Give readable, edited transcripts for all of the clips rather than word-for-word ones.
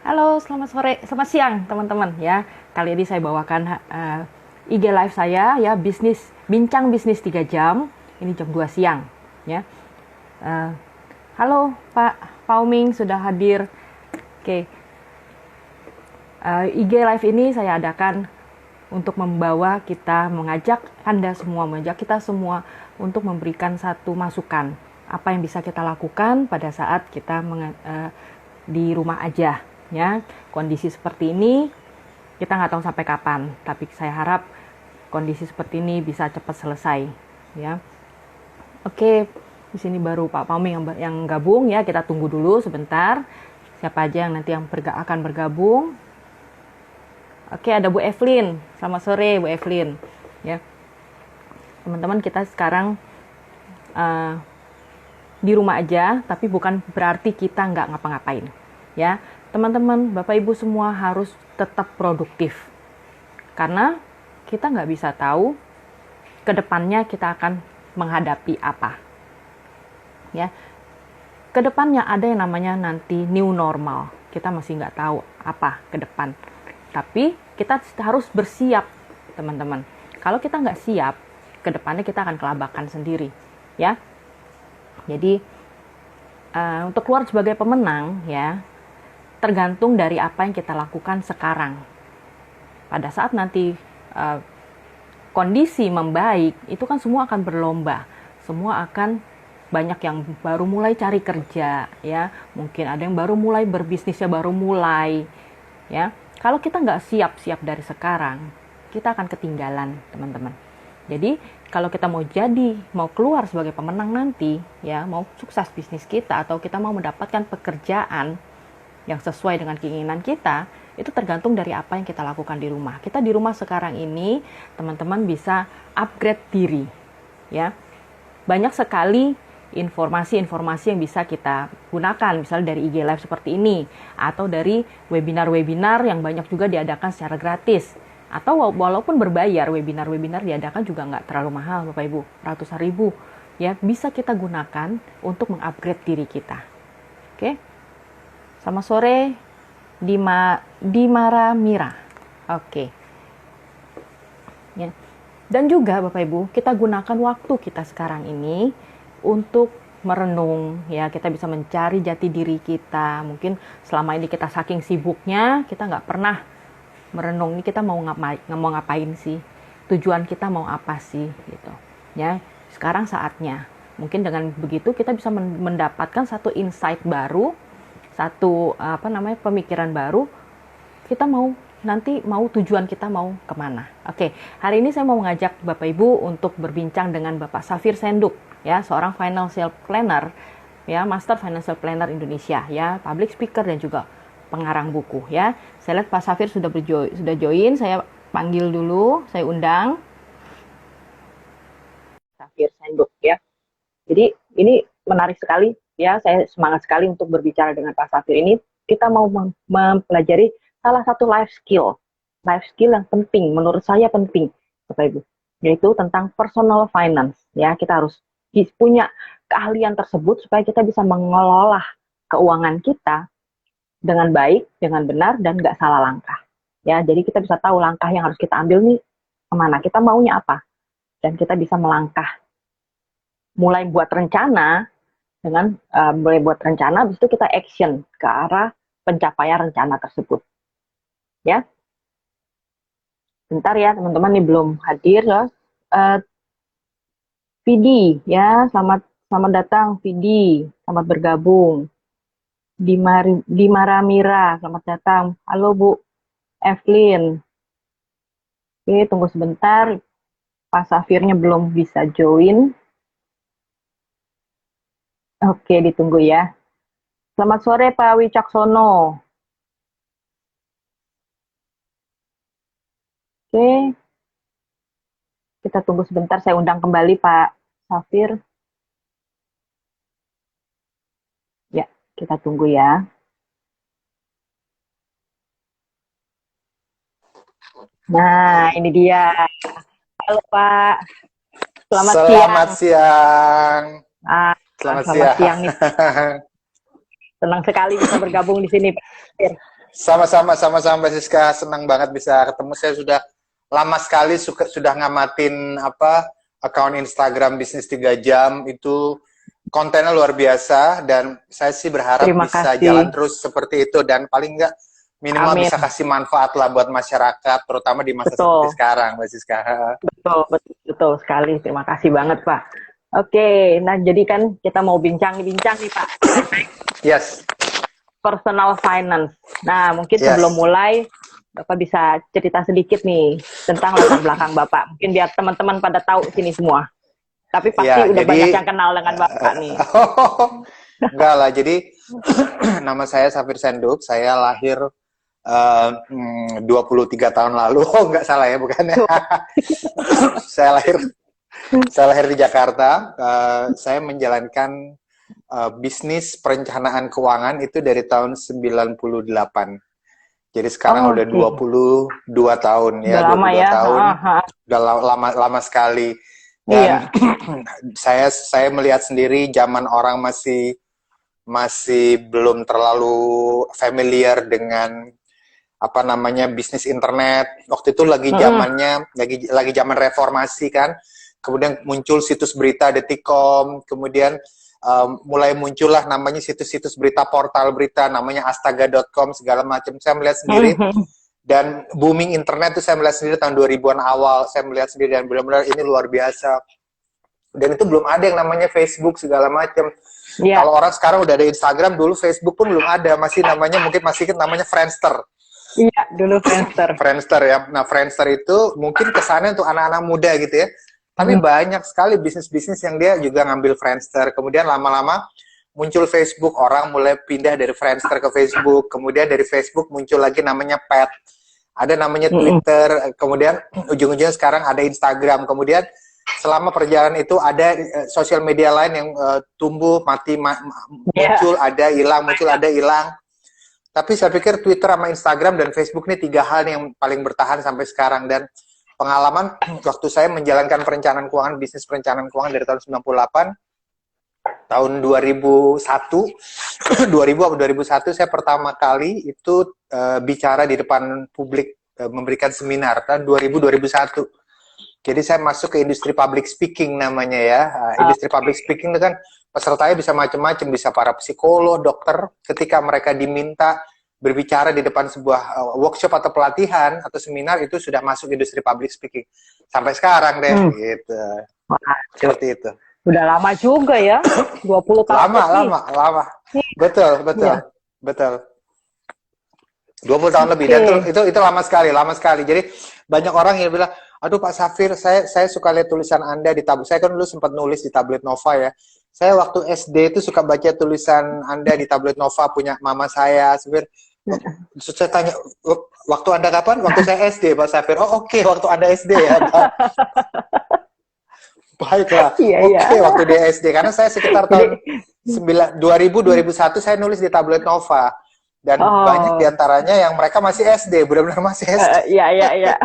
Halo, selamat sore, selamat siang teman-teman ya. Kali ini saya bawakan IG live saya ya, bincang bisnis 3 jam. Ini jam 2 siang ya. Eh, Halo Pak Pauming sudah hadir. Oke. IG live ini saya adakan untuk mengajak kita semua untuk memberikan satu masukan apa yang bisa kita lakukan pada saat kita di rumah aja ya. Kondisi seperti ini kita nggak tahu sampai kapan, tapi saya harap kondisi seperti ini bisa cepat selesai ya. Oke, di sini baru Pak Pauming yang gabung ya, kita tunggu dulu sebentar siapa aja yang nanti akan bergabung. Oke, ada Bu Evelyn. Selamat sore Bu Evelyn. Ya, teman-teman, kita sekarang di rumah aja, tapi bukan berarti kita nggak ngapa-ngapain. Ya, teman-teman, Bapak Ibu semua harus tetap produktif. Karena kita nggak bisa tahu ke depannya kita akan menghadapi apa. Ya, ke depannya ada yang namanya nanti new normal. Kita masih nggak tahu apa ke depan. Tapi kita harus bersiap, teman-teman. Kalau kita nggak siap, ke depannya kita akan kelabakan sendiri, ya. Jadi untuk keluar sebagai pemenang, ya, tergantung dari apa yang kita lakukan sekarang. Pada saat nanti kondisi membaik, itu kan semua akan berlomba, semua akan banyak yang baru mulai cari kerja, ya. Mungkin ada yang baru mulai berbisnisnya, baru mulai, ya. Kalau kita nggak siap-siap dari sekarang, kita akan ketinggalan, teman-teman. Jadi, kalau kita mau keluar sebagai pemenang nanti, ya, mau sukses bisnis kita, atau kita mau mendapatkan pekerjaan yang sesuai dengan keinginan kita, itu tergantung dari apa yang kita lakukan di rumah. Kita di rumah sekarang ini, teman-teman bisa upgrade diri, ya. Banyak sekali informasi-informasi yang bisa kita gunakan, misalnya dari IG Live seperti ini, atau dari webinar-webinar yang banyak juga diadakan secara gratis, atau walaupun berbayar, webinar-webinar diadakan juga nggak terlalu mahal, Bapak Ibu, ratusan ribu, ya, bisa kita gunakan untuk mengupgrade diri kita. Oke, selamat sore, Dimara Mira. Oke, ya. Dan juga Bapak Ibu, kita gunakan waktu kita sekarang ini untuk merenung, ya. Kita bisa mencari jati diri kita. Mungkin selama ini kita saking sibuknya, kita nggak pernah merenung, ini kita mau ngapain sih, tujuan kita mau apa sih, gitu ya. Sekarang saatnya, mungkin dengan begitu kita bisa mendapatkan satu insight baru, satu pemikiran baru. Kita mau tujuan kita mau kemana. Oke, hari ini saya mau mengajak Bapak Ibu untuk berbincang dengan Bapak Safir Senduk, ya, seorang financial planner, ya, master financial planner Indonesia, ya, public speaker dan juga pengarang buku, ya. Saya lihat Pak Safir sudah join, saya panggil dulu, saya undang Safir Senduk, ya. Jadi ini menarik sekali, ya, saya semangat sekali untuk berbicara dengan Pak Safir ini. Kita mau mempelajari salah satu life skill yang penting, menurut saya penting, Bapak Ibu, yaitu tentang personal finance, ya. Kita harus punya keahlian tersebut supaya kita bisa mengelola keuangan kita dengan baik, dengan benar, dan nggak salah langkah, ya. Jadi kita bisa tahu langkah yang harus kita ambil nih kemana, kita maunya apa, dan kita bisa melangkah, mulai buat rencana, habis itu kita action ke arah pencapaian rencana tersebut, ya. Bentar ya teman-teman, nih belum hadir ya. Vidi, ya, selamat datang Vidi, selamat bergabung. Dimara Mira, selamat datang. Halo Bu Evelyn. Oke, tunggu sebentar, Pak Safirnya belum bisa join. Oke, ditunggu ya. Selamat sore Pak Wicaksono. Oke, kita tunggu sebentar, saya undang kembali Pak Safir. Ya, kita tunggu ya. Nah, ini dia. Halo Pak, selamat siang. Selamat siang. Selamat siang nih. Senang sekali bisa bergabung di sini, Pak Safir. Sama-sama Mbak Siska, senang banget bisa ketemu. Saya sudah lama sekali sudah ngamatin akun Instagram bisnis 3 jam itu kontennya luar biasa dan saya sih berharap Terima bisa jalan kasih. terus seperti itu dan paling enggak minimal Amin. bisa kasih manfaat lah buat masyarakat terutama di masa seperti Betul, sekarang Mbak Siska. betul, betul, betul sekali. Terima kasih banget, Pak. Oke, nah jadi kan kita mau bincang-bincang nih, Pak, Yes, personal finance. Nah, mungkin sebelum yes. mulai, Bapak bisa cerita sedikit nih tentang latar belakang Bapak. Mungkin biar teman-teman pada tahu sini semua. Tapi pasti Ya, udah banyak jadi yang kenal dengan Bapak nih. enggak lah. Jadi nama saya Safir Senduk. Saya lahir 23 tahun lalu. Oh, enggak salah ya, bukan ya. saya lahir saya lahir di Jakarta. Saya menjalankan bisnis perencanaan keuangan itu dari tahun 98. Jadi sekarang udah Oke, 22 tahun udah ya, lama 22 ya. tahun. Aha. Udah lama sekali. Dan Iya. saya melihat sendiri zaman orang masih belum terlalu familiar dengan apa namanya bisnis internet. Waktu itu lagi Mm-mm. zamannya lagi zaman reformasi kan. Kemudian muncul situs berita detikcom, kemudian mulai muncullah namanya situs-situs berita, portal berita namanya astaga.com segala macam. Saya melihat sendiri Mhm. dan booming internet itu saya melihat sendiri tahun 2000-an awal. Saya melihat sendiri dan benar-benar ini luar biasa. Dan itu belum ada yang namanya Facebook segala macam. Iya, Kalau orang sekarang udah ada Instagram, dulu Facebook pun belum ada, masih namanya mungkin masih namanya Friendster. iya dulu Friendster. Friendster ya. Nah, Friendster itu mungkin kesannya untuk anak-anak muda gitu ya. Tapi Mm. banyak sekali bisnis-bisnis yang dia juga ngambil Friendster. Kemudian lama-lama muncul Facebook, orang mulai pindah dari Friendster ke Facebook. Kemudian dari Facebook muncul lagi namanya Pet. Ada namanya Mm-mm. Twitter. Kemudian ujung-ujungnya sekarang ada Instagram. Kemudian selama perjalanan itu ada sosial media lain yang tumbuh, mati, Iya. muncul, ada hilang, muncul, ada hilang. Tapi saya pikir Twitter sama Instagram dan Facebook ini 3 hal yang paling bertahan sampai sekarang. Dan pengalaman waktu saya menjalankan perencanaan keuangan, bisnis perencanaan keuangan dari tahun 98, tahun 2001, 2000 atau 2001 saya pertama kali itu bicara di depan publik, memberikan seminar tahun 2000-2001. Jadi saya masuk ke industri public speaking namanya ya. Industri public speaking itu kan pesertanya bisa macam-macam, bisa para psikolog, dokter. Ketika mereka diminta berbicara di depan sebuah workshop atau pelatihan atau seminar itu sudah masuk industri public speaking. Sampai sekarang deh, Hmm. gitu. Waduh, Seperti itu. udah lama juga ya. 20 tahun Lama, lebih. lama. Betul, betul, Iya. betul. 20 tahun lebih dan Oke. itu lama sekali, lama sekali. Jadi banyak orang yang bilang, "Aduh Pak Safir, saya suka lihat tulisan Anda di tablet. Saya kan dulu sempat nulis di tablet Nova ya. Saya waktu SD itu suka baca tulisan Anda di tablet Nova punya mama saya." Saya tanya, "Waktu Anda kapan?" "Waktu saya SD, Pak Safir." "Oh, oke, waktu Anda SD ya, Pak." Baiklah. Iya, iya. Oke, waktu di SD karena saya sekitar Jadi, tahun 2000-2001 saya nulis di tablet Nova. Dan banyak oh, diantaranya yang mereka masih SD, benar-benar masih SD. iya, iya, iya.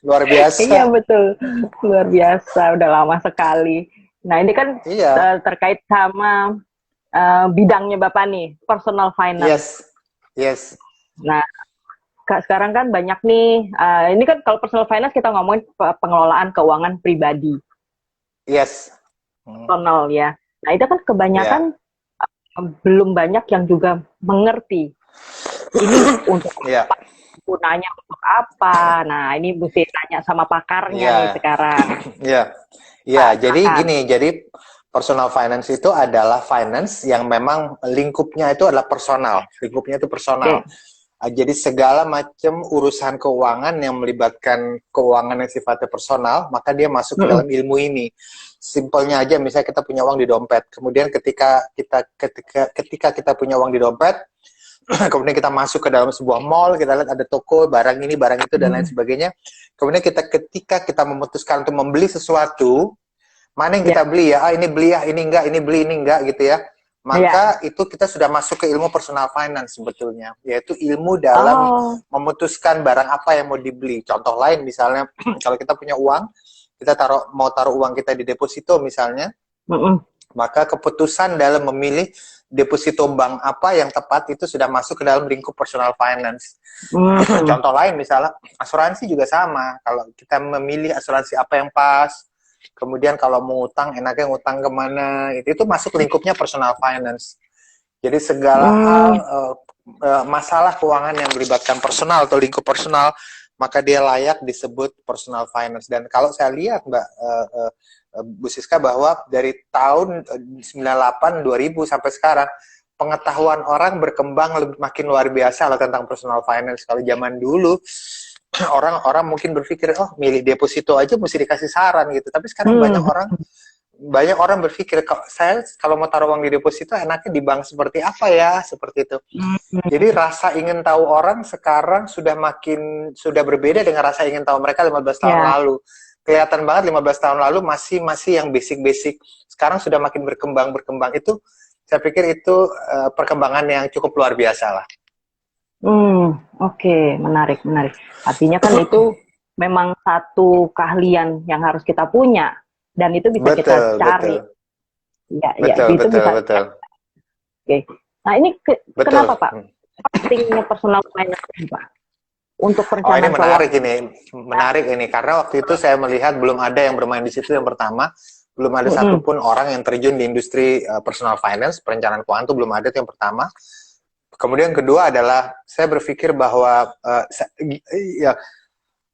Luar Iya, biasa. betul. Luar biasa, udah lama sekali. Nah, ini kan Iya, terkait sama bidangnya Bapak nih, personal finance. yes, yes, Nah, sekarang kan banyak nih, ini kan kalau personal finance kita ngomongin pengelolaan keuangan pribadi, yes. Hmm, personal ya. Nah, itu kan kebanyakan ya, belum banyak yang juga mengerti. Ini untuk ya, gunanya untuk apa? Nah, ini mesti tanya sama pakarnya nih ya, sekarang. ya, ya. Pak, Jadi silakan. gini, jadi personal finance itu adalah finance yang memang lingkupnya itu adalah personal, lingkupnya itu personal. Oke. Jadi segala macam urusan keuangan yang melibatkan keuangan yang sifatnya personal, maka dia masuk ke Mm-mm. dalam ilmu ini. Simpelnya aja, misalnya kita punya uang di dompet, kemudian ketika kita punya uang di dompet, kemudian kita masuk ke dalam sebuah mall, kita lihat ada toko, barang ini, barang itu, dan lain Mm. sebagainya. Kemudian ketika kita memutuskan untuk membeli sesuatu, mana yang Ya, kita beli ya? Ini beli ya, ini enggak, ini beli, ini enggak gitu ya. ya. Maka itu kita sudah masuk ke ilmu personal finance sebetulnya, yaitu ilmu dalam Oh, memutuskan barang apa yang mau dibeli. Contoh lain misalnya, kalau kita punya uang, kita mau taruh uang kita di deposito misalnya, mm-mm. maka keputusan dalam memilih deposito bank apa yang tepat itu sudah masuk ke dalam lingkup personal finance. Contoh lain misalnya asuransi juga sama. Kalau kita memilih asuransi apa yang pas, kemudian kalau mau utang enaknya ngutang kemana, itu masuk lingkupnya personal finance. Jadi segala hal masalah keuangan yang melibatkan personal atau lingkup personal, maka dia layak disebut personal finance. Dan kalau saya lihat Mbak Bu Siska bahwa dari tahun 98 2000 sampai sekarang pengetahuan orang berkembang makin luar biasa lah tentang personal finance. Kalau zaman dulu orang-orang mungkin berpikir oh milih deposito aja mesti dikasih saran gitu. Tapi sekarang banyak orang berpikir saya kalau mau taruh uang di deposito enaknya di bank seperti apa ya, seperti itu. Jadi rasa ingin tahu orang sekarang sudah berbeda dengan rasa ingin tahu mereka 15 tahun lalu. Kelihatan banget 15 tahun lalu masih yang basic-basic. Sekarang sudah makin berkembang. Itu saya pikir itu perkembangan yang cukup luar biasa lah. Oke, menarik. Artinya kan itu memang satu keahlian yang harus kita punya dan itu bisa kita cari. Betul. Oke. Nah, ini kenapa Pak? Pentingnya personal finance Pak? Untuk perencanaan menarik ini karena waktu itu saya melihat belum ada yang bermain di situ. Yang pertama, belum ada satupun orang yang terjun di industri personal finance, perencanaan keuangan itu belum ada, itu yang pertama. Kemudian kedua adalah saya berpikir bahwa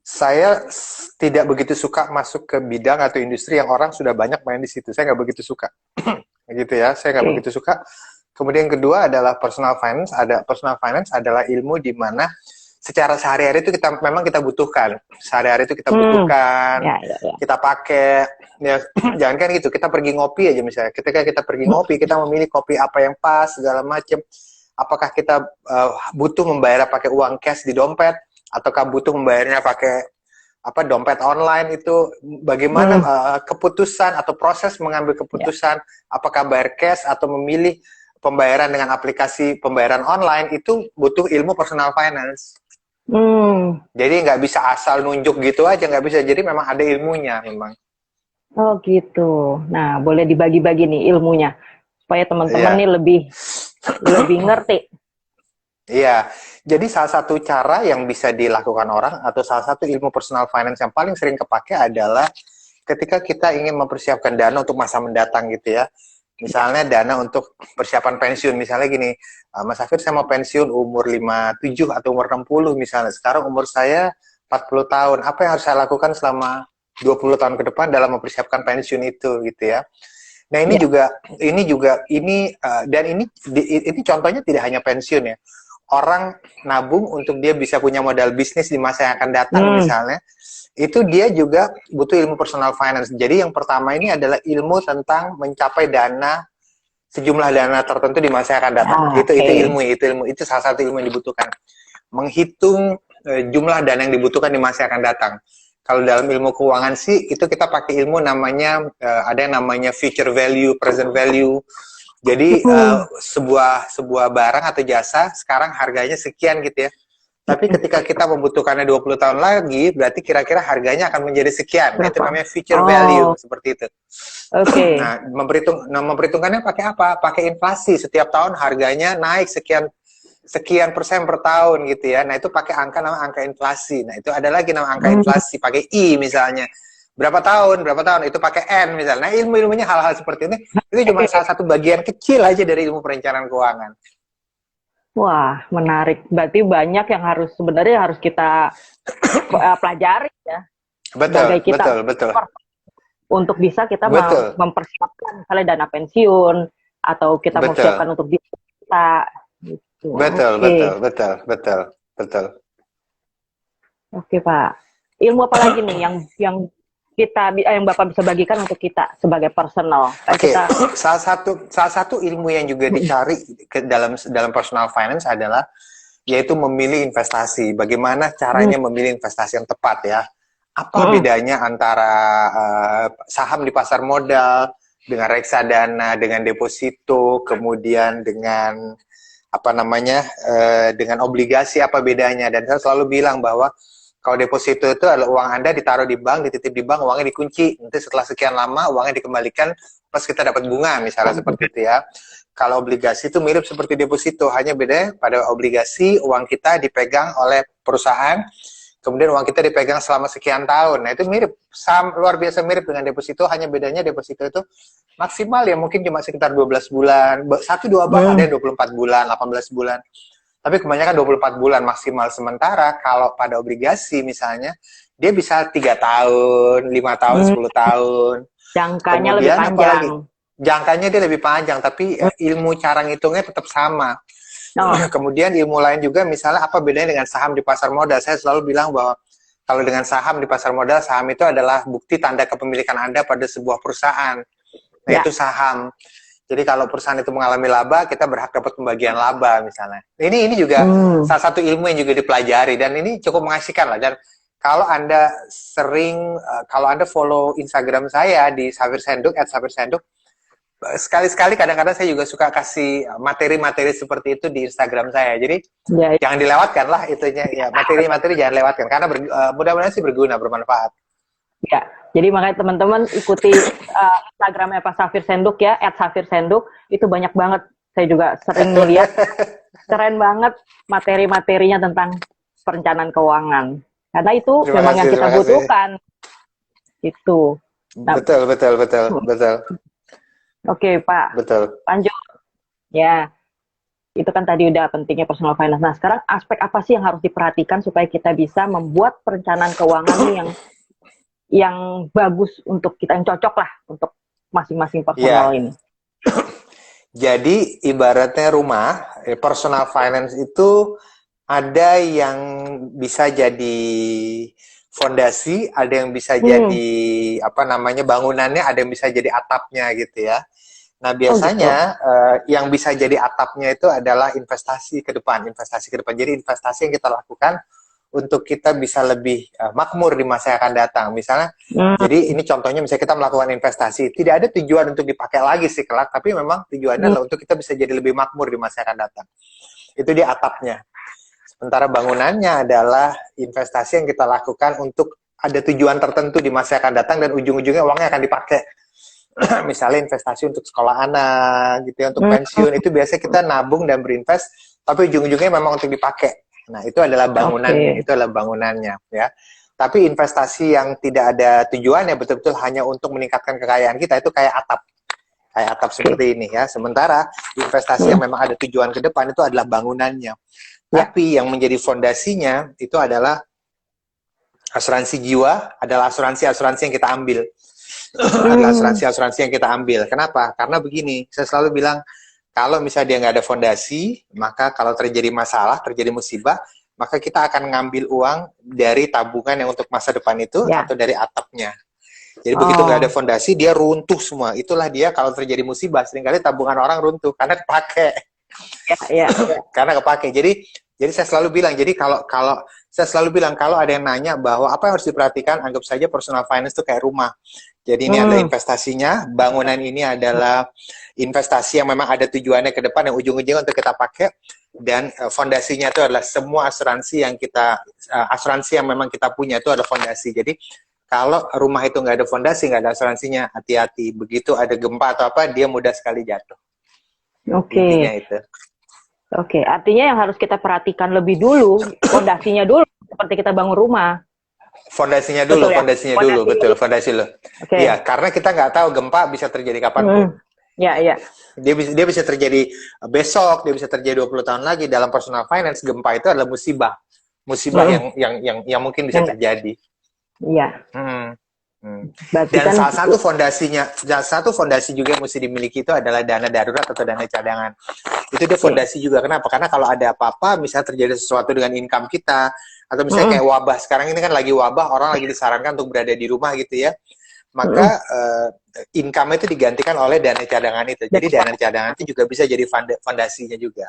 saya tidak begitu suka masuk ke bidang atau industri yang orang sudah banyak main di situ. Saya nggak begitu suka, gitu ya. Saya nggak begitu suka. Kemudian kedua adalah personal finance. Personal finance adalah ilmu di mana secara sehari-hari itu memang kita butuhkan. Sehari-hari itu kita butuhkan, kita pakai. Ya, jangan kan gitu. Kita pergi ngopi aja misalnya. Ketika kita pergi ngopi, kita memilih kopi apa yang pas, segala macam. Apakah kita butuh membayar pakai uang cash di dompet, ataukah butuh membayarnya pakai dompet online? Itu bagaimana keputusan atau proses mengambil keputusan, apakah bayar cash atau memilih pembayaran dengan aplikasi pembayaran online, itu butuh ilmu personal finance. Jadi nggak bisa asal nunjuk gitu aja, nggak bisa. Jadi memang ada ilmunya memang. Oh gitu. Nah, boleh dibagi-bagi nih ilmunya supaya teman-teman nih lebih ngerti. Iya, jadi salah satu cara yang bisa dilakukan orang atau salah satu ilmu personal finance yang paling sering kepake adalah ketika kita ingin mempersiapkan dana untuk masa mendatang gitu ya. Misalnya dana untuk persiapan pensiun, misalnya gini, Mas Hafir saya mau pensiun umur 57 atau umur 60 misalnya. Sekarang umur saya 40 tahun. Apa yang harus saya lakukan selama 20 tahun ke depan dalam mempersiapkan pensiun itu gitu ya. Nah, ini contohnya tidak hanya pensiun ya. Orang nabung untuk dia bisa punya modal bisnis di masa yang akan datang misalnya. Itu dia juga butuh ilmu personal finance. Jadi yang pertama ini adalah ilmu tentang mencapai sejumlah dana tertentu di masa yang akan datang. Itu salah satu ilmu yang dibutuhkan. Menghitung jumlah dana yang dibutuhkan di masa yang akan datang. Kalau dalam ilmu keuangan sih itu kita pakai ilmu namanya ada yang namanya future value, present value. Jadi sebuah barang atau jasa sekarang harganya sekian gitu ya. Tapi ketika kita membutuhkannya 20 tahun lagi, berarti kira-kira harganya akan menjadi sekian. Itu namanya future value, seperti itu. Oke. Nah, memperhitungkannya pakai apa? Pakai inflasi. Setiap tahun harganya naik sekian persen per tahun gitu ya. Nah, itu pakai namanya angka inflasi. Nah, itu ada lagi nama angka inflasi, pakai I misalnya. Berapa tahun itu pakai N misalnya. Nah, ilmu-ilmunya hal-hal seperti ini itu cuma salah satu bagian kecil aja dari ilmu perencanaan keuangan. Wah, menarik. Berarti banyak yang sebenarnya harus kita pelajari ya. Betul. Untuk bisa kita mempersiapkan misalnya dana pensiun atau kita mempersiapkan untuk bisnis kita. Gitu. Betul. Oke, Pak. Ilmu apa lagi nih yang Bapak bisa bagikan untuk kita sebagai personal? Oke. Salah satu ilmu yang juga dicari dalam personal finance adalah yaitu memilih investasi. Bagaimana caranya memilih investasi yang tepat ya? Apa bedanya antara saham di pasar modal dengan reksadana, dengan deposito, kemudian dengan dengan obligasi, apa bedanya? Dan saya selalu bilang bahwa kalau deposito itu adalah uang Anda ditaruh di bank, dititip di bank, uangnya dikunci. Nanti setelah sekian lama uangnya dikembalikan plus kita dapat bunga misalnya seperti itu ya. Kalau obligasi itu mirip seperti deposito, hanya bedanya pada obligasi uang kita dipegang oleh perusahaan, kemudian uang kita dipegang selama sekian tahun. Nah itu mirip, luar biasa mirip dengan deposito, hanya bedanya deposito itu maksimal ya mungkin cuma sekitar 12 bulan, 1-2 bank ada yang 24 bulan, 18 bulan. Tapi kebanyakan 24 bulan maksimal. Sementara kalau pada obligasi misalnya, dia bisa 3 tahun, 5 tahun, 10 tahun. Jangkanya Kemudian lebih panjang. apalagi? Jangkanya dia lebih panjang, tapi ilmu cara ngitungnya tetap sama. Kemudian ilmu lain juga, misalnya apa bedanya dengan saham di pasar modal? Saya selalu bilang bahwa kalau dengan saham di pasar modal, saham itu adalah bukti tanda kepemilikan Anda pada sebuah perusahaan. Nah, itu saham. Jadi kalau perusahaan itu mengalami laba, kita berhak dapat pembagian laba misalnya. Ini juga salah satu ilmu yang juga dipelajari, dan ini cukup mengasihkan lah. Dan kalau Anda kalau Anda follow Instagram saya di Safir Senduk, @safir_senduk, sekali-sekali kadang-kadang saya juga suka kasih materi-materi seperti itu di Instagram saya. Jadi jangan dilewatkan lah itunya ya, materi-materi jangan lewatkan karena mudah-mudahan sih berguna, bermanfaat. Ya, jadi makanya teman-teman ikuti Instagramnya Pak Safir Senduk ya, @safir_senduk, itu banyak banget. Saya juga sering melihat, keren banget materi-materinya tentang perencanaan keuangan. Karena itu memang yang kita butuhkan. Itu. Nah, betul. Oke, Pak. Betul. Lanjut. Ya, itu kan tadi udah pentingnya personal finance. Nah, sekarang aspek apa sih yang harus diperhatikan supaya kita bisa membuat perencanaan keuangan yang bagus untuk kita, yang cocok lah untuk masing-masing personal ini. Jadi, ibaratnya rumah, personal finance itu ada yang bisa jadi fondasi, ada yang bisa jadi bangunannya, ada yang bisa jadi atapnya gitu ya. Nah, biasanya yang bisa jadi atapnya itu adalah investasi ke depan. Jadi investasi yang kita lakukan untuk kita bisa lebih makmur di masa yang akan datang. Misalnya, jadi ini contohnya misalnya kita melakukan investasi, tidak ada tujuan untuk dipakai lagi sih kelak, tapi memang tujuannya adalah untuk kita bisa jadi lebih makmur di masa yang akan datang. Itu di atapnya. Sementara bangunannya adalah investasi yang kita lakukan untuk ada tujuan tertentu di masa yang akan datang dan ujung-ujungnya uangnya akan dipakai. Misalnya investasi untuk sekolah anak, gitu ya, untuk pensiun, itu biasanya kita nabung dan berinvest, tapi ujung-ujungnya memang untuk dipakai. Nah, itu adalah bangunannya, ya. Tapi investasi yang tidak ada tujuannya, betul-betul hanya untuk meningkatkan kekayaan kita, itu kayak atap seperti ini ya. Sementara investasi yang memang ada tujuan ke depan itu adalah bangunannya. Tapi yang menjadi fondasinya itu adalah asuransi jiwa, adalah asuransi yang kita ambil. Adalah asuransi yang kita ambil. Kenapa? Karena begini, saya selalu bilang, kalau misalnya dia nggak ada fondasi, maka kalau terjadi masalah, terjadi musibah, maka kita akan ngambil uang dari tabungan yang untuk masa depan itu atau dari atapnya. Jadi begitu nggak ada fondasi, dia runtuh semua. Itulah dia kalau terjadi musibah, seringkali tabungan orang runtuh karena kepake. Karena kepake. Jadi saya selalu bilang, kalau ada yang nanya bahwa apa yang harus diperhatikan, anggap saja personal finance itu kayak rumah. Jadi ini ada investasinya, bangunan ini adalah investasi yang memang ada tujuannya ke depan, yang ujung-ujungnya untuk kita pakai, dan fondasinya itu adalah semua asuransi yang memang kita punya itu ada fondasi. Jadi kalau rumah itu nggak ada fondasi, nggak ada asuransinya, hati-hati. Begitu ada gempa atau apa, dia mudah sekali jatuh. Oke, artinya yang harus kita perhatikan lebih dulu, fondasinya dulu, seperti kita bangun rumah. Fondasinya dulu, fondasi lo. Ya, karena kita nggak tahu gempa bisa terjadi kapanpun. Dia bisa terjadi besok, dia bisa terjadi 20 tahun lagi. Dalam personal finance, gempa itu adalah musibah yang mungkin bisa terjadi. Dan salah satu fondasi juga yang mesti dimiliki itu adalah dana darurat atau dana cadangan. Itu dia fondasi juga. Kenapa? Karena kalau ada apa-apa, misalnya terjadi sesuatu dengan income kita, atau misalnya kayak wabah, sekarang ini kan lagi wabah, orang lagi disarankan untuk berada di rumah gitu ya, maka income itu digantikan oleh dana cadangan itu. Jadi dana cadangan itu juga bisa jadi fondasinya juga.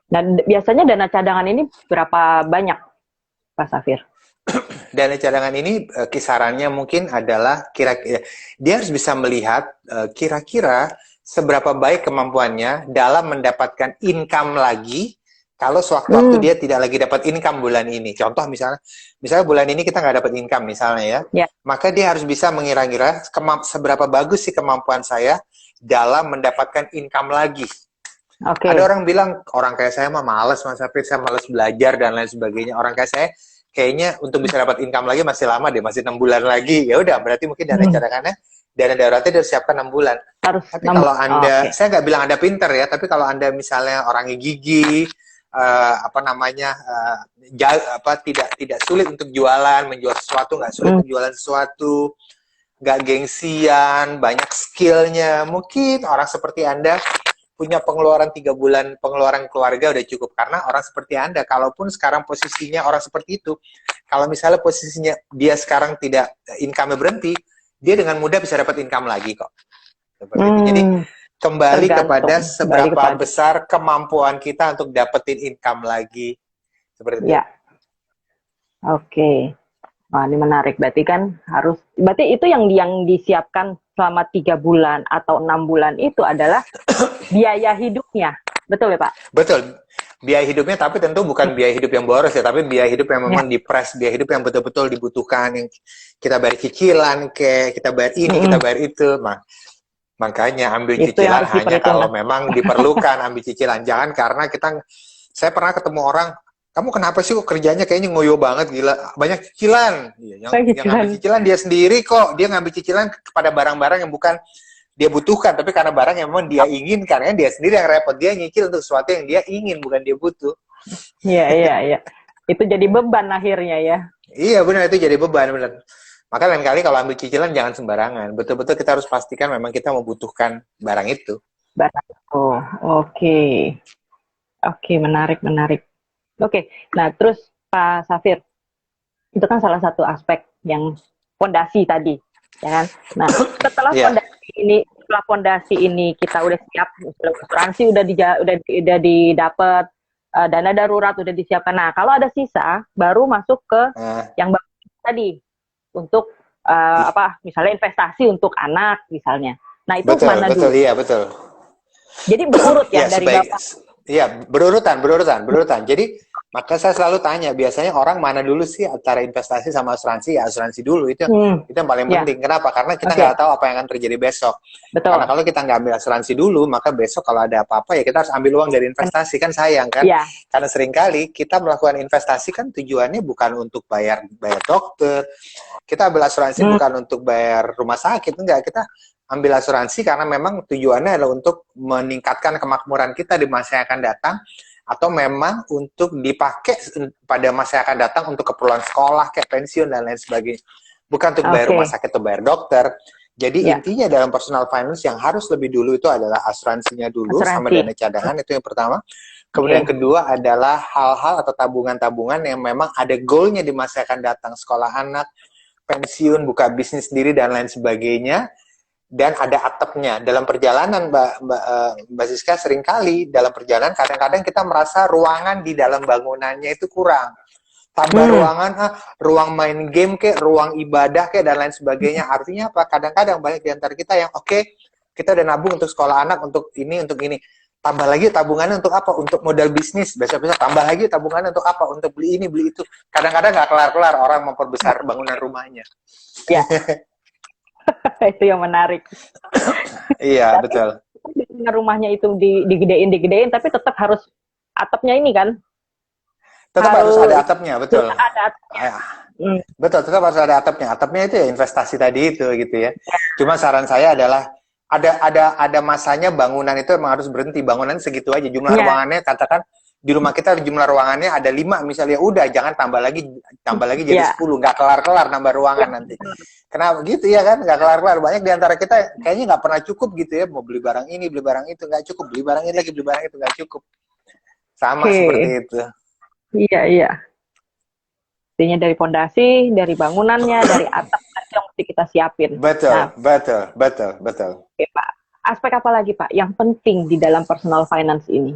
Dan biasanya dana cadangan ini berapa banyak, Pak Safir? Dana cadangan ini kisarannya mungkin adalah kira-kira dia harus bisa melihat kira-kira seberapa baik kemampuannya dalam mendapatkan income lagi Kalau sewaktu-waktu dia tidak lagi dapat income bulan ini, contoh misalnya bulan ini kita nggak dapat income misalnya ya, Ya, maka dia harus bisa mengira-ngira seberapa bagus sih kemampuan saya dalam mendapatkan income lagi. oke. Ada orang bilang, orang kayak saya mah males, Mas Hafid, saya males belajar dan lain sebagainya. Orang kayak saya, kayaknya untuk bisa dapat income lagi masih lama deh, masih 6 bulan lagi. Ya udah, berarti mungkin dana Hmm, cadangannya, dana daruratnya disiapkan 6 bulan. harus Tapi nambah. kalau Anda, Oke. saya nggak bilang Anda pinter ya, tapi kalau Anda misalnya orangnya gigi, apa namanya, tidak sulit untuk jualan, menjual sesuatu, nggak sulit Hmm, untuk jualan sesuatu, nggak gengsian, banyak skillnya, mungkin orang seperti Anda punya pengeluaran 3 bulan pengeluaran keluarga udah cukup. Karena orang seperti Anda, kalaupun sekarang posisinya orang seperti itu, kalau misalnya posisinya dia sekarang tidak income berhenti, dia dengan mudah bisa dapat income lagi kok. Seperti itu. Jadi hmm, kembali kepada tergantung. Kembali seberapa kepada. besar kemampuan kita untuk dapetin income lagi. Seperti itu. Ya, oke. Wah, ini menarik. Berarti itu yang disiapkan selama 3 bulan atau 6 bulan itu adalah biaya hidupnya. Betul ya, Pak? Betul. Biaya hidupnya tapi tentu bukan biaya hidup yang boros ya, tapi biaya hidup yang Ya. memang dipres, biaya hidup yang betul-betul dibutuhkan, yang kita bayar cicilan, kayak kita bayar ini, kita bayar itu. Makanya ambil Itu yang cicilan harus hanya kalau diperhitungkan. memang diperlukan ambil cicilan. Jangan karena saya pernah ketemu orang, kamu kenapa sih kok kerjanya kayaknya ngoyo banget, gila, banyak cicilan. Iya, yang ngambil Cicilan. cicilan dia sendiri kok, dia ngambil cicilan kepada barang-barang yang bukan dia butuhkan, tapi karena barang yang memang dia inginkan, kan dia sendiri yang repot, dia nyicil untuk sesuatu yang dia ingin, bukan dia butuh. Iya, iya, iya. Itu jadi beban akhirnya ya. Iya benar, itu jadi beban, benar. Maka lain kali kalau ambil cicilan jangan sembarangan, betul-betul kita harus pastikan memang kita membutuhkan barang itu. Barang. Oh, oke. Oke, menarik, menarik. Oke, nah terus Pak Safir, itu kan salah satu aspek yang fondasi tadi, ya kan? Nah, Iya. setelah fondasi ini kita udah siap, misalnya asuransi udah didapat, dana darurat udah disiapkan. Nah, kalau ada sisa, baru masuk ke Nah, yang tadi untuk misalnya investasi untuk anak misalnya. Nah, itu betul, mana betul, dulu? iya betul. Jadi berurut ya Ya, dari Bapak. berurutan. Jadi, maka saya selalu tanya, biasanya orang mana dulu sih antara investasi sama asuransi? Ya, asuransi dulu, Hmm, itu yang paling ya, penting. Kenapa? Karena kita oke, nggak tahu apa yang akan terjadi besok. Karena betul. kalau kita nggak ambil asuransi dulu, maka besok kalau ada apa-apa, ya kita harus ambil uang dari investasi, kan sayang kan? Ya, Karena seringkali kita melakukan investasi kan tujuannya bukan untuk bayar bayar dokter, kita ambil asuransi hmm, bukan untuk bayar rumah sakit, enggak. Kita ambil asuransi karena memang tujuannya adalah untuk meningkatkan kemakmuran kita di masa yang akan datang, atau memang untuk dipakai pada masa yang akan datang untuk keperluan sekolah, kayak pensiun dan lain sebagainya. Bukan untuk bayar rumah oke, sakit atau bayar dokter. Jadi ya, intinya dalam personal finance yang harus lebih dulu itu adalah asuransinya dulu sama asuransi, dana cadangan, itu yang pertama. Kemudian yang oke, kedua adalah hal-hal atau tabungan-tabungan yang memang ada goalnya di masa yang akan datang, sekolah anak, pensiun, buka bisnis sendiri dan lain sebagainya, dan ada atapnya. Dalam perjalanan Mbak Siska, seringkali dalam perjalanan kadang-kadang kita merasa ruangan di dalam bangunannya itu kurang. Tambah hmm, ruangan, ruang main game kayak, ruang ibadah kayak dan lain sebagainya. Artinya apa? Kadang-kadang banyak di antara kita yang kita udah nabung untuk sekolah anak, untuk ini. Tambah lagi tabungannya untuk apa? Untuk modal bisnis. Besok-besok tambah lagi tabungannya untuk apa? Untuk beli ini, beli itu. Kadang-kadang nggak kelar-kelar orang memperbesar bangunan rumahnya. ya, itu yang menarik. Iya, Tapi betul. rumahnya itu digedein, tapi tetap harus atapnya ini kan, Tetap harus ada harus atapnya, betul. ada atapnya. Ah, Hmm, betul, tetap harus ada atapnya. Atapnya itu ya investasi tadi itu gitu ya. Cuma saran saya adalah ada masanya bangunan itu emang harus berhenti. Bangunan segitu aja. Jumlah ya, ruangannya, katakan di rumah kita jumlah ruangannya ada 5 misalnya, udah jangan tambah lagi jadi ya, 10, nggak kelar-kelar nambah ruangan nanti. Kenapa gitu ya kan? Nggak kelar-kelar. Banyak di antara kita kayaknya nggak pernah cukup gitu ya, mau beli barang ini, beli barang itu nggak cukup, beli barang ini lagi, beli barang itu nggak cukup. Sama oke, seperti itu. iya, iya. Intinya dari fondasi, dari bangunannya, dari atap yang mesti kita siapin. Nah, Betul, betul, betul, betul. oke, Pak. Aspek apa lagi, Pak, yang penting di dalam personal finance ini?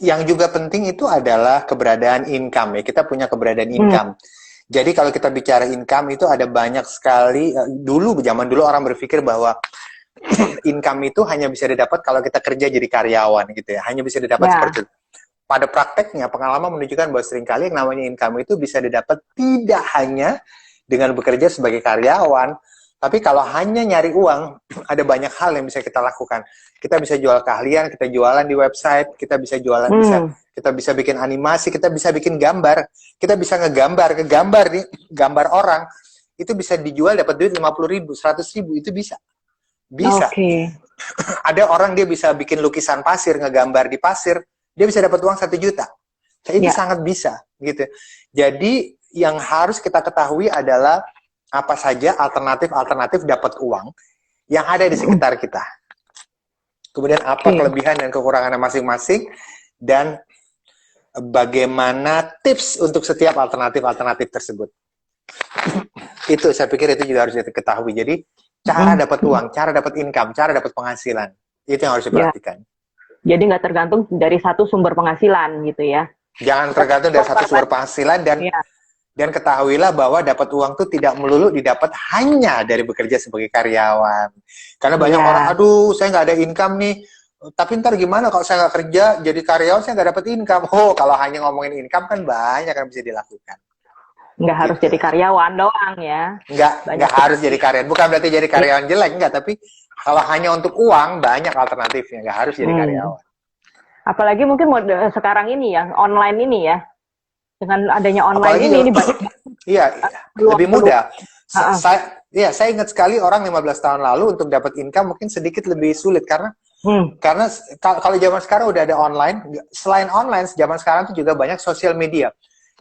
Yang juga penting itu adalah keberadaan income ya. Kita punya keberadaan Hmm, income. Jadi kalau kita bicara income itu ada banyak sekali, zaman dulu orang berpikir bahwa income itu hanya bisa didapat kalau kita kerja jadi karyawan gitu ya. Hanya bisa didapat ya, seperti itu. pada prakteknya pengalaman menunjukkan bahwa seringkali yang namanya income itu bisa didapat tidak hanya dengan bekerja sebagai karyawan, tapi kalau hanya nyari uang, ada banyak hal yang bisa kita lakukan. Kita bisa jual keahlian, kita jualan di website, kita bisa jualan, kita bisa bikin animasi, kita bisa bikin gambar, kita bisa ngegambar, nih, gambar orang, itu bisa dijual dapat duit 50.000, 100.000, itu bisa. Bisa. Ada orang dia bisa bikin lukisan pasir, ngegambar di pasir, dia bisa dapat uang 1 juta. Itu sangat bisa, gitu. Jadi yang harus kita ketahui adalah apa saja alternatif dapat uang yang ada di sekitar kita. Kemudian apa kelebihan dan kekurangannya masing-masing, dan bagaimana tips untuk setiap alternatif tersebut. Itu saya pikir itu juga harus diketahui. Jadi cara dapat uang, cara dapat income, cara dapat penghasilan, itu yang harus diperhatikan. Jadi nggak tergantung dari satu sumber penghasilan gitu ya. Jangan tergantung dari satu sumber penghasilan, dan ketahuilah bahwa dapat uang itu tidak melulu didapat hanya dari bekerja sebagai karyawan. Karena banyak orang, aduh saya nggak ada income nih, tapi ntar gimana kalau saya nggak kerja jadi karyawan, saya nggak dapat income. Kalau hanya ngomongin income kan banyak yang bisa dilakukan. Nggak harus jadi karyawan doang ya. Nggak harus jadi karyawan. Bukan berarti jadi karyawan jelek, enggak. Tapi kalau hanya untuk uang, banyak alternatifnya. Nggak harus jadi karyawan. Apalagi mungkin sekarang ini ya, online ini ya. Dengan adanya online ini banyak. Iya, lebih mudah. Saya ingat sekali orang 15 tahun lalu untuk dapat income mungkin sedikit lebih sulit. Karena kalau zaman sekarang udah ada online. Selain online, zaman sekarang itu juga banyak sosial media.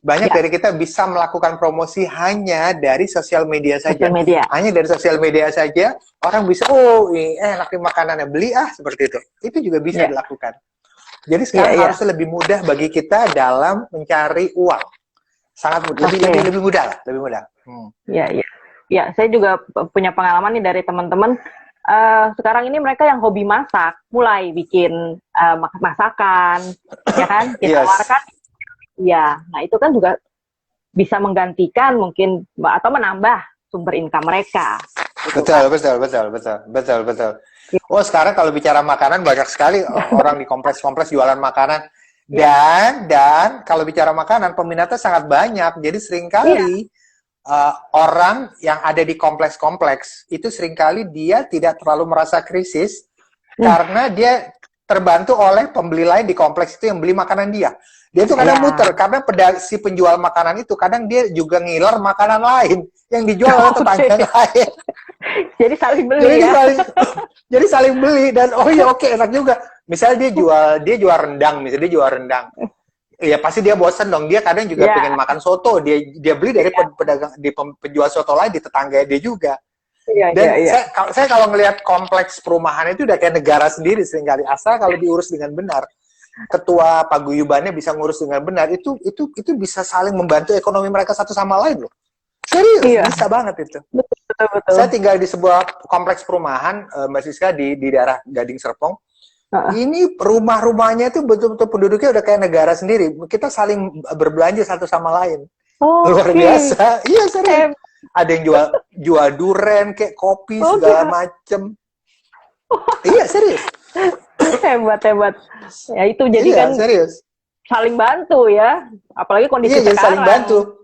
Banyak dari kita bisa melakukan promosi hanya dari sosial media saja. Hanya dari sosial media saja, orang bisa, enak nih makanannya, beli seperti itu. Itu juga bisa dilakukan. Jadi sekarang harusnya lebih mudah bagi kita dalam mencari uang. Sangat mudah, lebih mudah lah, lebih mudah. Ya, saya juga punya pengalaman nih dari teman-teman. Sekarang ini mereka yang hobi masak, mulai bikin masakan, ya kan? Kita tawarkan. Ya, nah itu kan juga bisa menggantikan mungkin atau menambah sumber income mereka. Betul. Oh, sekarang kalau bicara makanan banyak sekali orang di kompleks-kompleks jualan makanan. Dan kalau bicara makanan peminatnya sangat banyak. Jadi seringkali orang yang ada di kompleks-kompleks itu seringkali dia tidak terlalu merasa krisis karena dia terbantu oleh pembeli lain di kompleks itu yang beli makanan dia. Dia tuh kadang muter, karena si penjual makanan itu kadang dia juga ngiler makanan lain yang dijual oleh tetangga lain. Jadi saling beli jadi saling beli, dan enak juga. Misalnya dia jual rendang, Ya pasti dia bosan dong. Dia kadang juga pengen makan soto. Dia beli dari pedagang di penjual soto lain di tetangga dia juga. Saya kalau ngelihat kompleks perumahan itu udah kayak negara sendiri seringkali, asal kalau diurus dengan benar. Ketua paguyubannya bisa ngurus dengan benar, itu bisa saling membantu ekonomi mereka satu sama lain loh. Serius, bisa banget itu. Betul. Saya tinggal di sebuah kompleks perumahan, Mbak Siska, di daerah Gading Serpong. Ini rumah-rumahnya itu betul-betul penduduknya udah kayak negara sendiri. Kita saling berbelanja satu sama lain. Luar biasa. Iya, serius. Ada yang jual duren, kayak kopi, segala macem. Iya, serius. Hebat. Ya itu jadi kan serius. Saling bantu ya. Apalagi kondisi sekarang. Saling bantu.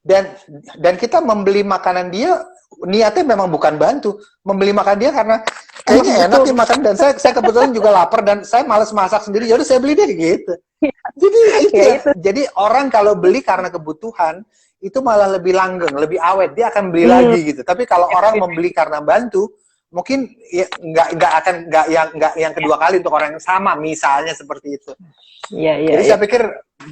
Dan kita membeli makanan dia, niatnya memang bukan bantu. Membeli makan dia karena kayaknya enak nih makan, dan saya kebetulan juga lapar dan saya malas masak sendiri. Jadi saya beli deh gitu. Jadi jadi orang kalau beli karena kebutuhan itu malah lebih langgeng, lebih awet. Dia akan beli lagi gitu. Tapi kalau orang membeli karena bantu, mungkin nggak yang kedua kali untuk orang yang sama, misalnya seperti itu. Jadi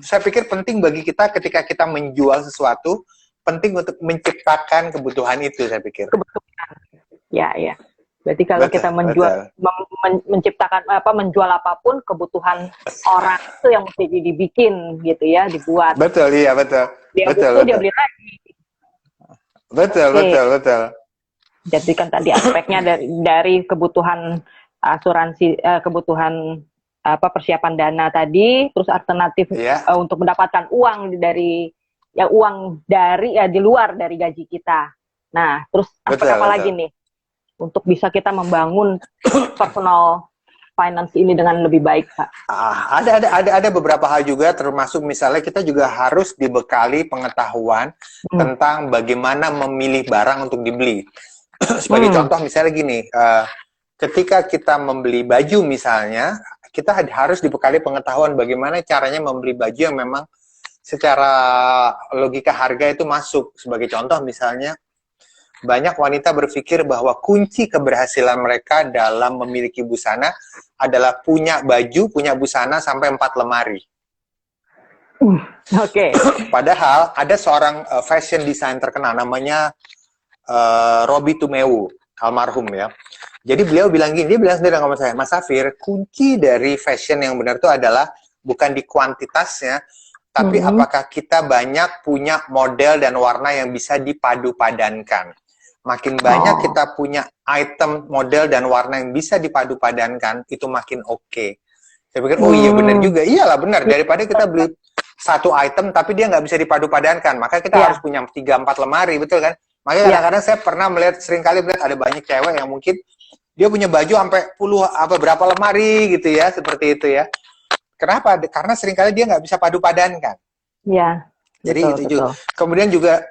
saya pikir penting bagi kita ketika kita menjual sesuatu, penting untuk menciptakan kebutuhan itu, saya pikir. Kebutuhan. Ya. Berarti kalau kita menciptakan menjual apapun, kebutuhan orang itu yang mesti dibikin gitu ya, dibuat. Betul. Dia beli lagi. Betul. Jadi kan tadi aspeknya dari kebutuhan asuransi, kebutuhan persiapan dana tadi, terus alternatif untuk mendapatkan uang dari di luar dari gaji kita. Nah, terus apa lagi nih untuk bisa kita membangun personal finance ini dengan lebih baik, Pak? Ada beberapa hal juga, termasuk misalnya kita juga harus dibekali pengetahuan tentang bagaimana memilih barang untuk dibeli. Sebagai contoh misalnya gini, ketika kita membeli baju misalnya, kita harus dibekali pengetahuan bagaimana caranya membeli baju yang memang secara logika harga itu masuk. Sebagai contoh misalnya, banyak wanita berpikir bahwa kunci keberhasilan mereka dalam memiliki busana adalah punya baju, punya busana sampai 4 lemari. Oke. Padahal ada seorang fashion design terkenal namanya Robi Tumewu, almarhum ya. Jadi beliau bilang gini, dia bilang sendiri sama saya, Mas Safir, kunci dari fashion yang benar itu adalah bukan di kuantitasnya, tapi apakah kita banyak punya model dan warna yang bisa dipadu-padankan. Makin banyak kita punya item, model, dan warna yang bisa dipadu-padankan, itu makin oke. Saya pikir, oh iya benar juga. Iyalah benar, daripada kita beli satu item, tapi dia nggak bisa dipadu-padankan. Maka kita harus punya 3-4 lemari, betul kan? Makanya kadang-kadang saya pernah seringkali melihat ada banyak cewek yang mungkin dia punya baju sampai berapa lemari gitu ya, seperti itu ya. Kenapa? Karena seringkali dia nggak bisa padu-padankan. Iya. Jadi betul, itu juga. Kemudian juga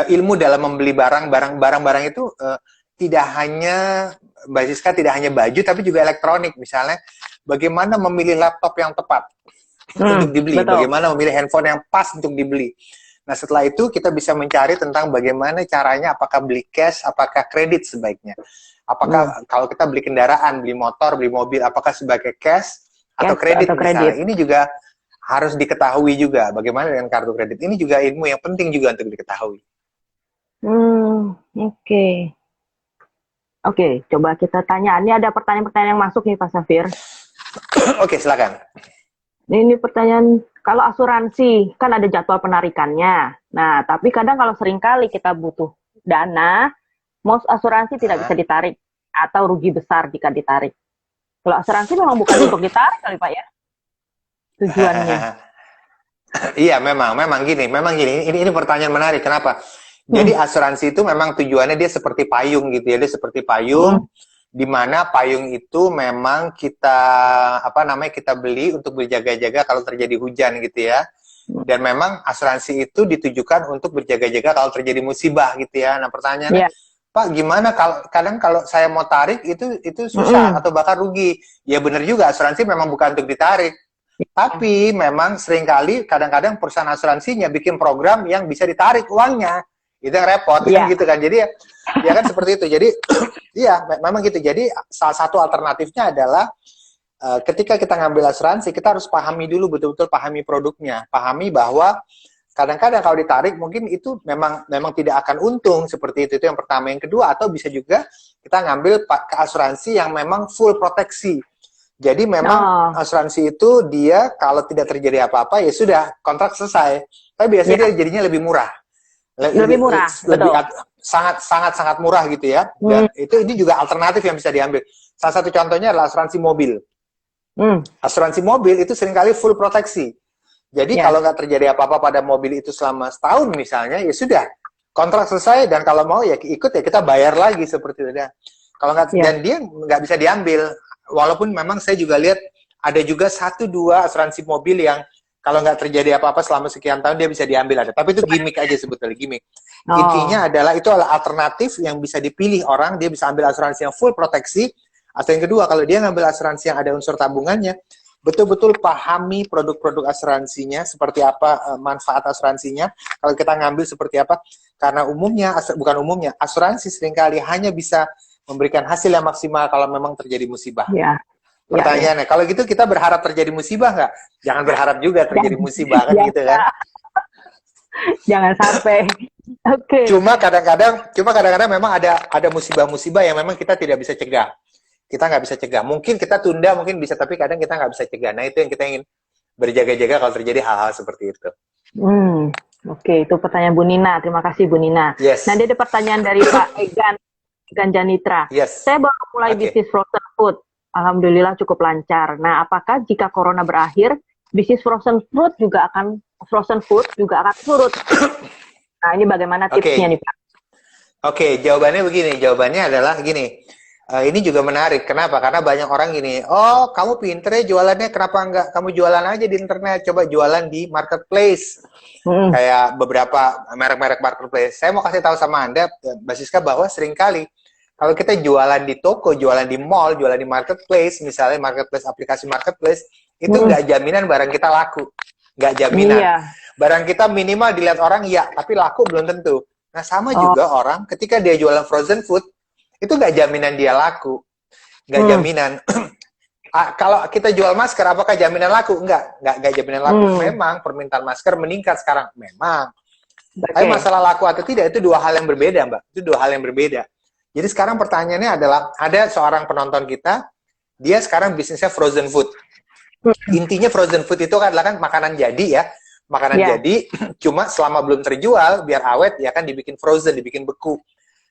ilmu dalam membeli barang itu tidak hanya Mbak Siska, tidak hanya baju tapi juga elektronik. Misalnya bagaimana memilih laptop yang tepat untuk dibeli, bagaimana memilih handphone yang pas untuk dibeli. Nah setelah itu kita bisa mencari tentang bagaimana caranya, apakah beli cash, apakah kredit sebaiknya. Apakah kalau kita beli kendaraan, beli motor, beli mobil, apakah sebagai cash atau kredit misalnya. Ini juga harus diketahui juga bagaimana dengan kartu kredit. Ini juga ilmu yang penting juga untuk diketahui. Oke, coba kita tanya. Ini ada pertanyaan-pertanyaan yang masuk nih Pak Safir. Oke, silakan. Ini pertanyaan, kalau asuransi kan ada jadwal penarikannya. Nah, tapi kadang kalau seringkali kita butuh dana, most asuransi tidak bisa ditarik atau rugi besar jika ditarik. Kalau asuransi memang bukan untuk ditarik kali Pak ya? Tujuannya. Iya, memang gini. Ini pertanyaan menarik. Kenapa? Jadi asuransi itu memang tujuannya dia seperti payung gitu ya. Dia seperti payung di mana payung itu memang kita kita beli untuk berjaga-jaga kalau terjadi hujan gitu ya. Dan memang asuransi itu ditujukan untuk berjaga-jaga kalau terjadi musibah gitu ya. Nah, pertanyaannya, Pak, gimana kalau saya mau tarik itu susah atau bahkan rugi? Ya benar juga, asuransi memang bukan untuk ditarik. Tapi memang seringkali kadang-kadang perusahaan asuransinya bikin program yang bisa ditarik uangnya. Itu yang repot kan gitu kan. Jadi ya kan seperti itu. Jadi iya memang gitu. Jadi salah satu alternatifnya adalah ketika kita ngambil asuransi, kita harus pahami dulu, betul-betul pahami produknya. Pahami bahwa kadang-kadang kalau ditarik mungkin itu memang tidak akan untung seperti itu. Itu yang pertama. Yang kedua, atau bisa juga kita ngambil ke asuransi yang memang full proteksi. Jadi memang asuransi itu dia kalau tidak terjadi apa-apa ya sudah, kontrak selesai. Tapi biasanya dia jadinya lebih murah. Lebih murah, sangat murah gitu ya. Dan ini juga alternatif yang bisa diambil. Salah satu contohnya adalah asuransi mobil. Asuransi mobil itu seringkali full proteksi. Jadi kalau nggak terjadi apa-apa pada mobil itu selama setahun misalnya, ya sudah, kontrak selesai dan kalau mau ya ikut ya kita bayar lagi seperti itu. Kalau nggak dan dia nggak bisa diambil. Walaupun memang saya juga lihat ada juga 1-2 asuransi mobil yang kalau nggak terjadi apa-apa selama sekian tahun dia bisa diambil ada. Tapi itu gimmick aja sebetulnya, gimmick. Intinya adalah itu adalah alternatif yang bisa dipilih orang. Dia bisa ambil asuransi yang full proteksi. Atau yang kedua, kalau dia ngambil asuransi yang ada unsur tabungannya, betul-betul pahami produk-produk asuransinya, seperti apa manfaat asuransinya. Kalau kita ngambil seperti apa, karena asuransi seringkali hanya bisa memberikan hasil yang maksimal kalau memang terjadi musibah. Pertanyaannya, kalau gitu kita berharap terjadi musibah nggak? Jangan berharap juga terjadi musibah kan gitu kan? Jangan sampai. Cuma kadang-kadang memang ada musibah-musibah yang memang kita tidak bisa cegah. Kita nggak bisa cegah. Mungkin kita tunda, mungkin bisa, tapi kadang kita nggak bisa cegah. Nah itu yang kita ingin berjaga-jaga kalau terjadi hal-hal seperti itu. Itu pertanyaan Bu Nina. Terima kasih Bu Nina. Nah, ada pertanyaan dari Pak Egan Janitra. Saya baru mulai bisnis frozen food. Alhamdulillah cukup lancar. Nah, apakah jika corona berakhir, bisnis frozen food juga akan surut? Nah, ini bagaimana tipsnya nih Pak? Jawabannya begini. Jawabannya adalah gini. Ini juga menarik. Kenapa? Karena banyak orang gini, oh kamu pinter ya jualannya, kenapa nggak kamu jualan aja di internet? Coba jualan di marketplace. Mm. Kayak beberapa merek-merek marketplace. Saya mau kasih tahu sama Anda, Mbak Siska, bahwa seringkali kalau kita jualan di toko, jualan di mall, jualan di marketplace, misalnya marketplace, aplikasi marketplace, itu nggak jaminan barang kita laku. Nggak jaminan. Iya. Barang kita minimal dilihat orang, ya, tapi laku belum tentu. Nah, sama juga orang ketika dia jualan frozen food, itu nggak jaminan dia laku. Nggak jaminan. Kalau kita jual masker, apakah jaminan laku? Nggak jaminan laku. Memang permintaan masker meningkat sekarang. Memang. Tapi masalah laku atau tidak, itu dua hal yang berbeda, Mbak. Itu dua hal yang berbeda. Jadi sekarang pertanyaannya adalah, ada seorang penonton kita, dia sekarang bisnisnya frozen food. Intinya frozen food itu adalah kan makanan jadi ya. Makanan jadi, cuma selama belum terjual, biar awet, ya kan dibikin frozen, dibikin beku.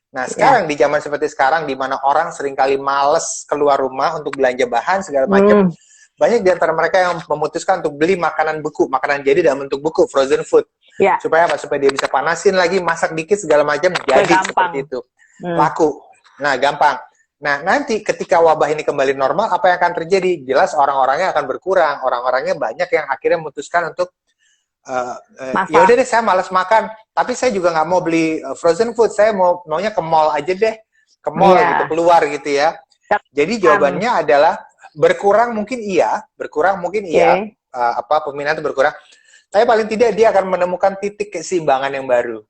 Nah, sekarang di zaman seperti sekarang, di mana orang seringkali males keluar rumah untuk belanja bahan, segala macam, banyak di antara mereka yang memutuskan untuk beli makanan beku, makanan jadi dalam bentuk beku, frozen food. Supaya apa? Supaya dia bisa panasin lagi, masak dikit, segala macam, jadi seperti itu. Laku. Nah, gampang. Nah, nanti ketika wabah ini kembali normal, apa yang akan terjadi? Jelas orang-orangnya akan berkurang. Orang-orangnya banyak yang akhirnya memutuskan untuk ya udah deh, saya malas makan, tapi saya juga nggak mau beli frozen food, saya maunya ke mall aja deh, ke mall gitu, keluar gitu ya. Jadi jawabannya adalah berkurang mungkin iya, peminat itu berkurang, tapi paling tidak dia akan menemukan titik keseimbangan yang baru.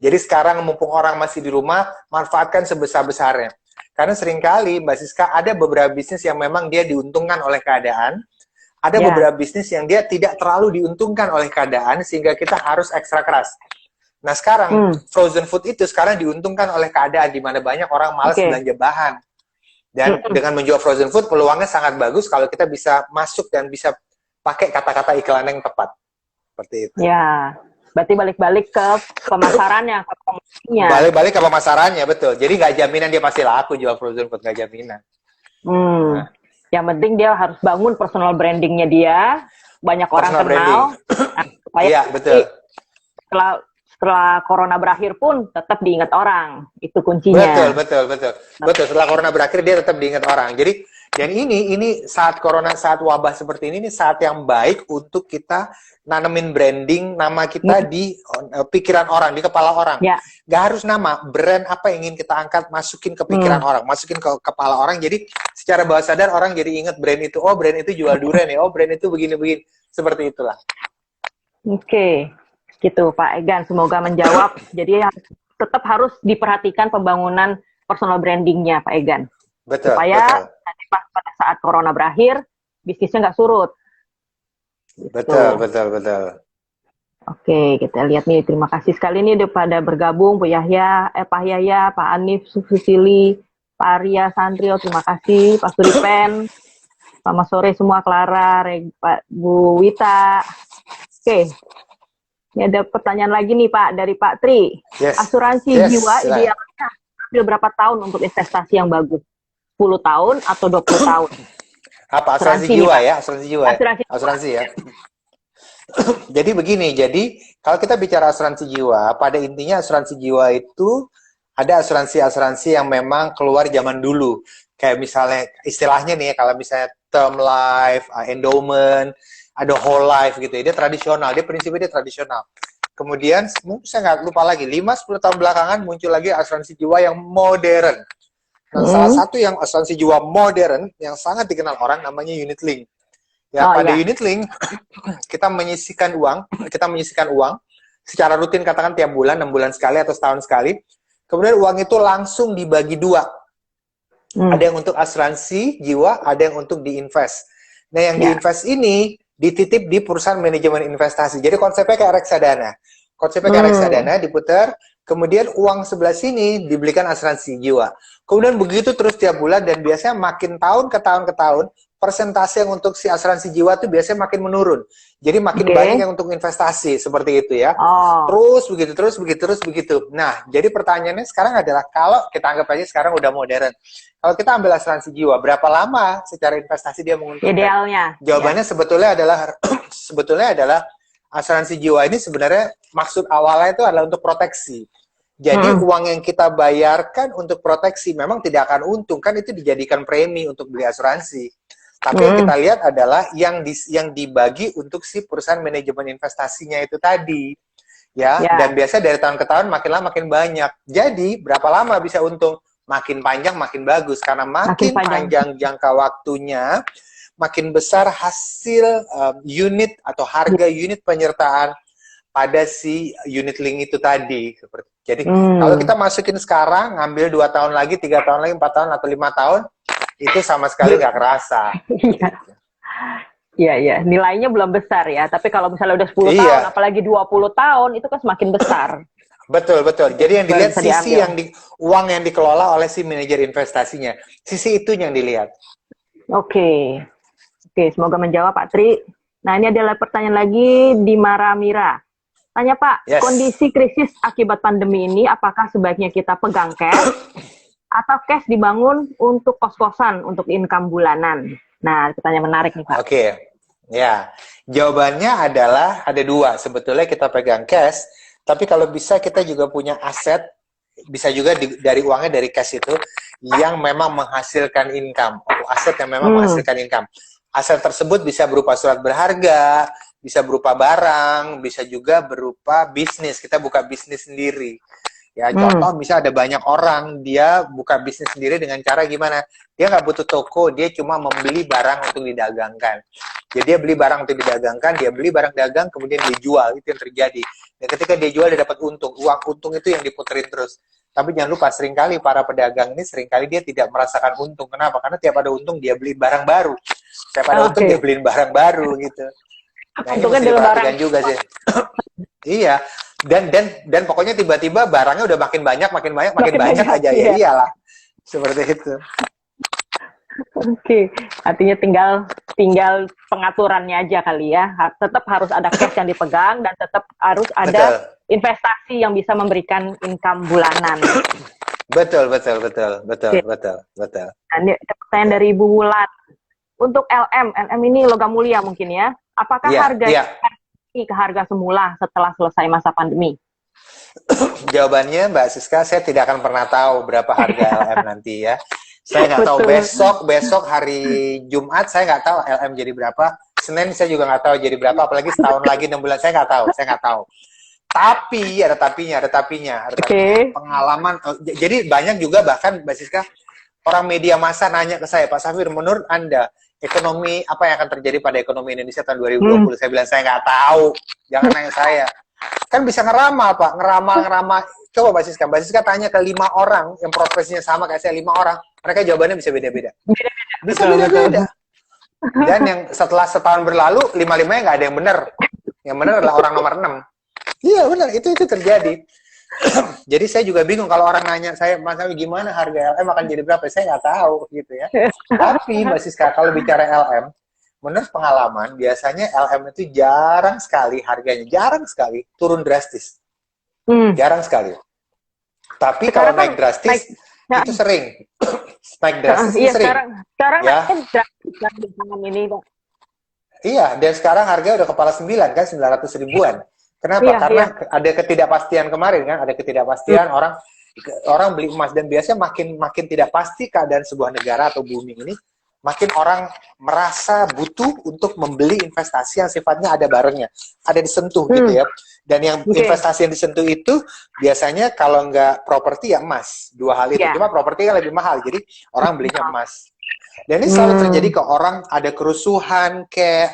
Jadi sekarang mumpung orang masih di rumah, manfaatkan sebesar-besarnya. Karena seringkali Mbak Siska, ada beberapa bisnis yang memang dia diuntungkan oleh keadaan. Ada beberapa bisnis yang dia tidak terlalu diuntungkan oleh keadaan, sehingga kita harus ekstra keras. Nah sekarang, frozen food itu sekarang diuntungkan oleh keadaan, di mana banyak orang malas belanja bahan. Dan dengan menjual frozen food, peluangnya sangat bagus kalau kita bisa masuk dan bisa pakai kata-kata iklan yang tepat. Seperti itu. Ya, berarti balik-balik ke pemasarannya, ke promosinya. Balik-balik ke pemasarannya, betul. Jadi nggak jaminan dia pasti laku jual frozen food, nggak jaminan. Nah. Yang penting dia harus bangun personal brandingnya dia, banyak orang kenal. Supaya iya, betul. Setelah corona berakhir pun tetap diingat orang, itu kuncinya. Betul. Setelah corona berakhir dia tetap diingat orang. Jadi, dan ini saat wabah seperti ini saat yang baik untuk kita nanemin branding nama kita di pikiran orang, di kepala orang. Gak harus nama, brand apa yang ingin kita angkat, masukin ke pikiran orang, masukin ke kepala orang. Jadi secara bawah sadar orang jadi ingat brand itu. Oh, brand itu jual durian ya. Oh, brand itu begini-begini. Seperti itulah. Oke. Gitu Pak Egan, semoga menjawab. Jadi tetap harus diperhatikan pembangunan personal brandingnya Pak Egan. Supaya nanti pada saat corona berakhir, bisnisnya nggak surut. Betul. Oke, kita lihat nih. Terima kasih sekali nih udah pada bergabung Bu Yahya, Pak Yahya, Pak Anif, Susili, Pak Arya, Sandrio, terima kasih, Pak Suripen. Selamat sore semua, Clara, Pak Bu Wita. Oke. Ini ada pertanyaan lagi nih Pak, dari Pak Tri. Asuransi jiwa idealnya ambil berapa tahun untuk investasi yang bagus? 10 tahun atau 20 tahun? Apa asuransi jiwa ya? Asuransi ya. Jadi begini, kalau kita bicara asuransi jiwa, pada intinya asuransi jiwa itu ada asuransi yang memang keluar zaman dulu. Kayak misalnya istilahnya nih, kalau misalnya term life, endowment, ada whole life gitu ya, dia tradisional, prinsipnya tradisional. Kemudian, saya nggak lupa lagi, 5-10 tahun belakangan muncul lagi asuransi jiwa yang modern. Nah, salah satu yang asuransi jiwa modern, yang sangat dikenal orang, namanya unit link. Pada unit link, kita menyisihkan uang, secara rutin katakan tiap bulan, 6 bulan sekali atau setahun sekali, kemudian uang itu langsung dibagi 2. Ada yang untuk asuransi jiwa, ada yang untuk diinvest. Nah, yang diinvest ini dititip di perusahaan manajemen investasi. Jadi konsepnya kayak reksadana. Diputar, kemudian uang sebelah sini dibelikan asuransi jiwa. Kemudian begitu terus tiap bulan, dan biasanya makin tahun ke tahun, persentase yang untuk si asuransi jiwa itu biasanya makin menurun. Jadi makin banyak yang untuk investasi, seperti itu ya. Terus begitu. Nah, jadi pertanyaannya sekarang adalah, kalau kita anggap aja sekarang udah modern, kalau kita ambil asuransi jiwa, berapa lama secara investasi dia menguntungkan? Idealnya. Jawabannya sebetulnya adalah asuransi jiwa ini sebenarnya maksud awalnya itu adalah untuk proteksi. Jadi Mm-mm. uang yang kita bayarkan untuk proteksi memang tidak akan untung, kan itu dijadikan premi untuk beli asuransi. Tapi yang kita Mm-mm. lihat adalah yang dibagi untuk si perusahaan manajemen investasinya itu tadi. Ya, dan Ya, biasa dari tahun ke tahun makin lama makin banyak. Jadi, berapa lama bisa untung? Makin panjang makin bagus, karena makin makin panjang. panjang jangka waktunya, makin besar hasil unit atau harga unit penyertaan pada si unit link itu tadi. Jadi, kalau Hmm. kita masukin sekarang, ngambil 2 tahun lagi, 3 tahun lagi, 4 tahun, atau 5 tahun, itu sama sekali nggak kerasa. Iya, Begitu. iya, iya. Nilainya belum besar ya. Tapi kalau misalnya udah 10 tahun, Iya, apalagi 20 tahun, itu kan semakin besar. betul, betul. Jadi yang Baru dilihat bisa sisi diambil. uang yang dikelola oleh si manajer investasinya. Sisi itu yang dilihat. Oke. Oke, semoga menjawab Pak Tri. Nah, ini adalah pertanyaan lagi di Maramira. Tanya Pak, Yes. kondisi krisis akibat pandemi ini, apakah sebaiknya kita pegang cash atau cash dibangun untuk kos-kosan, untuk income bulanan? Nah, pertanyaan menarik nih Pak. Oke. Ya. Jawabannya adalah ada dua. Sebetulnya kita pegang cash, tapi kalau bisa kita juga punya aset, bisa juga dari uangnya dari cash itu yang memang menghasilkan income. Aset yang memang Hmm, menghasilkan income. Aset tersebut bisa berupa surat berharga, bisa berupa barang, bisa juga berupa bisnis. Kita buka bisnis sendiri. Ya, hmm, contoh misalnya ada banyak orang, dia buka bisnis sendiri dengan cara gimana? Dia nggak butuh toko, dia cuma membeli barang untuk didagangkan. Jadi dia beli barang untuk didagangkan, dia beli barang dagang, kemudian dia jual, itu yang terjadi. Dan ketika dia jual, dia dapat untung. Uang untung itu yang diputerin terus. Tapi jangan lupa, seringkali para pedagang ini, seringkali dia tidak merasakan untung. Kenapa? Karena tiap ada untung, dia beli barang baru. Tiap ada untung, oke. dia beliin barang baru gitu. Nah, ini Untungnya mesti adalah barang. diperhatikan juga sih. Iya, dan pokoknya tiba-tiba barangnya udah makin banyak, makin banyak, makin Makin banyak banyak, aja ya. ya. Iyalah, seperti itu. Oke, artinya tinggal pengaturannya aja kali ya. Tetap harus ada cash yang dipegang dan tetap harus ada Betul, investasi yang bisa memberikan income bulanan. betul, betul, betul, betul, Oke. betul, betul, Nah, ini ada pertanyaan betul. dari Ibu Wulan. Untuk LM ini logam mulia mungkin ya. Apakah Iya, harganya iya. ke harga semula setelah selesai masa pandemi? Jawabannya Mbak Siska, saya tidak akan pernah tahu berapa harga LM nanti ya. Saya nggak tahu Betul. besok hari Jumat saya nggak tahu LM jadi berapa. Senin saya juga nggak tahu jadi berapa. Apalagi setahun lagi 6 bulan saya nggak tahu. Saya nggak tahu. Tapi ada tapinya. Oke. Pengalaman. Jadi banyak juga bahkan Mbak Siska orang media massa nanya ke saya, Pak Safir, menurut Anda ekonomi apa yang akan terjadi pada ekonomi Indonesia tahun 2020? Saya bilang saya nggak tahu. Jangan nanya saya. Kan bisa ngeramal, Pak. Ngeramal. Coba Mbak Siska tanya ke 5 orang yang profesinya sama kayak saya, 5 orang. Mereka jawabannya bisa beda-beda. Bisa Betul, betul. beda-beda. Dan yang setelah setahun berlalu, 5-5-nya nggak ada yang benar. Yang benar adalah orang nomor 6. Iya, benar. Itu terjadi. Jadi saya juga bingung kalau orang nanya saya, Mas Awi gimana harga LM akan jadi berapa? Saya nggak tahu gitu ya. Tapi Mbak Siska, kalau bicara LM, menurut pengalaman, biasanya LM itu jarang sekali harganya, jarang sekali turun drastis. Hmm. Jarang sekali. Tapi kalau Sekarang kan naik drastis, ya, itu sering. Naik drastis itu iya sering. sekarang Ya. naiknya drastis kan di tangan ini, Pak. Iya, dan sekarang harganya udah kepala 9 kan, 900 ribuan. Kenapa? Iya, Karena iya. ada ketidakpastian kemarin kan, ada ketidakpastian orang beli emas, dan biasanya makin tidak pasti keadaan sebuah negara atau bumi ini, makin orang merasa butuh untuk membeli investasi yang sifatnya ada barengnya, ada disentuh gitu ya. Dan yang investasi yang disentuh itu biasanya kalau nggak properti ya emas, dua hal itu. Yeah. Cuma properti kan lebih mahal, jadi orang belinya emas. Dan ini selalu terjadi ke orang, ada kerusuhan kayak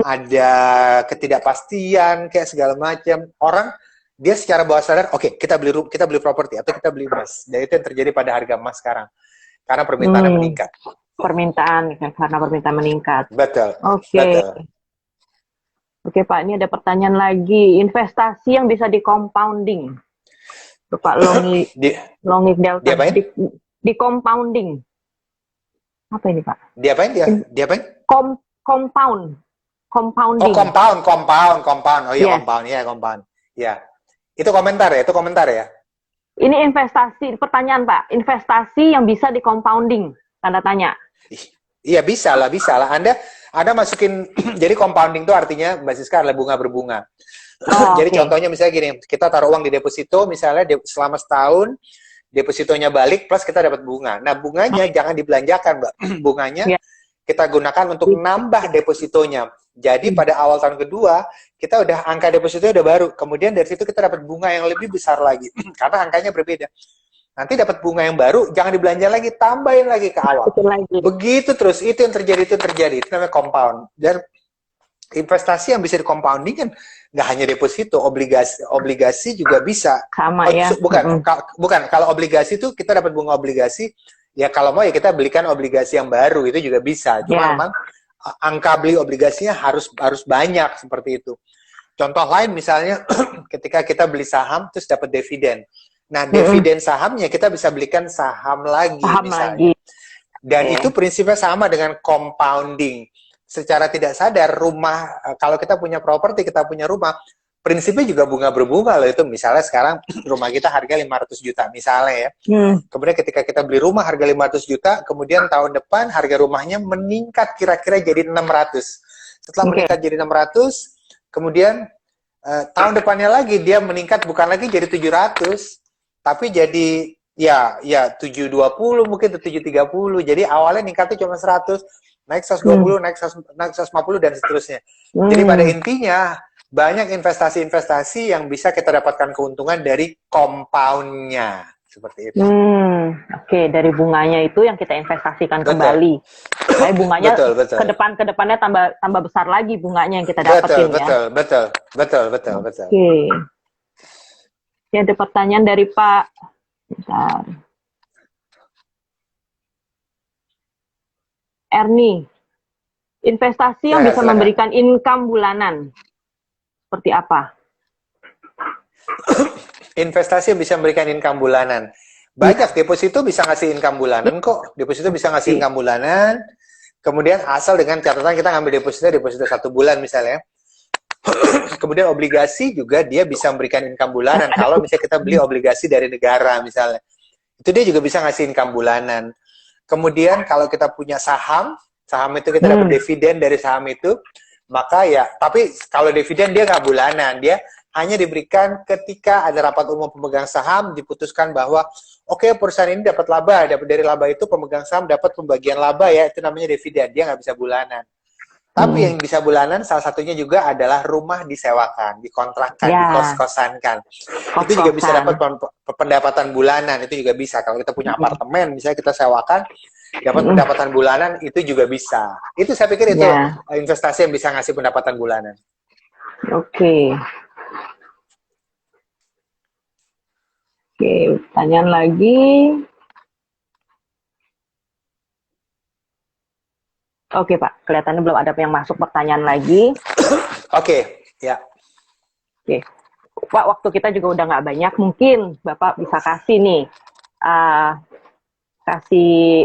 ada ketidakpastian kayak segala macam. Orang dia secara bawah sadar, oke, kita beli properti atau kita beli emas. Dan itu yang terjadi pada harga emas sekarang. Karena permintaannya meningkat. Karena permintaan meningkat. Betul. Oke. Betul. Oke Pak, ini ada pertanyaan lagi. Investasi yang bisa di compounding. Pak Longik Delta. Di compounding. Apa ini Pak? Diapain? Compounding. Oh, compound. Oh iya, yes. Compound. Ya. Itu komentar ya? Ini investasi, pertanyaan Pak. Investasi yang bisa di compounding. Tanda tanya. Iya, bisa lah. Anda masukin, jadi compounding itu artinya Mbak Siska adalah bunga berbunga. Oh, Jadi oke. contohnya misalnya gini, kita taruh uang di deposito, misalnya selama setahun, depositonya balik plus kita dapat bunga. Nah, bunganya jangan dibelanjakan, Mbak. Bunganya Ya. kita gunakan untuk nambah depositonya. Jadi pada awal tahun kedua, kita udah angka depositonya udah baru. Kemudian dari situ kita dapat bunga yang lebih besar lagi. Karena angkanya berbeda. Nanti dapat bunga yang baru, jangan dibelanjakan lagi, tambahin lagi ke awal. Betul lagi. Begitu terus, itu yang terjadi, itu terjadi. Itu namanya compound. Dan investasi yang bisa di compounding kan nggak hanya deposito, obligasi juga bisa. Sama ya. Bukan, kalau obligasi itu kita dapat bunga obligasi, ya kalau mau ya kita belikan obligasi yang baru, itu juga bisa. Cuma memang angka beli obligasinya harus banyak seperti itu. Contoh lain misalnya ketika kita beli saham terus dapat dividen. Nah, dividen sahamnya kita bisa belikan saham lagi misalnya. Dan itu prinsipnya sama dengan compounding. Secara tidak sadar rumah, kalau kita punya properti, kita punya rumah, prinsipnya juga bunga berbunga loh. Itu misalnya sekarang rumah kita harga 500 juta misalnya ya. Kemudian ketika kita beli rumah harga 500 juta, kemudian tahun depan harga rumahnya meningkat kira-kira jadi 600. Setelah meningkat jadi 600, kemudian tahun depannya lagi dia meningkat bukan lagi jadi 700, tapi jadi ya 720 mungkin atau 730. Jadi awalnya ningkatnya cuma 100, naik 120, naik 150 dan seterusnya. Jadi pada intinya banyak investasi-investasi yang bisa kita dapatkan keuntungan dari compoundnya seperti itu. Oke, dari bunganya itu yang kita investasikan kembali. Supaya bunganya ke depannya tambah besar lagi bunganya yang kita dapetin ya. Betul. Oke. Ini ada pertanyaan dari Pak. Bentar. Ernie, investasi yang bisa memberikan income bulanan seperti apa? Investasi yang bisa memberikan income bulanan. Banyak deposito bisa ngasih income bulanan kok. Deposito bisa ngasih income bulanan. Kemudian asal dengan catatan kita ngambil deposito 1 bulan misalnya. Kemudian obligasi juga dia bisa memberikan income bulanan. Kalau misalnya kita beli obligasi dari negara misalnya, itu dia juga bisa ngasih income bulanan. Kemudian kalau kita punya saham itu kita dapat dividen dari saham itu, maka ya, tapi kalau dividen dia nggak bulanan, dia hanya diberikan ketika ada rapat umum pemegang saham, diputuskan bahwa oke, perusahaan ini dapat laba, dari laba itu pemegang saham dapat pembagian laba ya, itu namanya dividen, dia nggak bisa bulanan. Tapi yang bisa bulanan salah satunya juga adalah rumah disewakan, dikontrakkan, dikos-kosankan. Itu juga bisa dapat pendapatan bulanan, itu juga bisa. Kalau kita punya apartemen, misalnya kita sewakan, dapat pendapatan bulanan, itu juga bisa. Itu saya pikir itu investasi yang bisa ngasih pendapatan bulanan. Oke, pertanyaan lagi. Oke Pak, kelihatannya belum ada yang masuk pertanyaan lagi. Oke, ya. Oke, Pak, waktu kita juga udah nggak banyak. Mungkin Bapak bisa kasih nih, kasih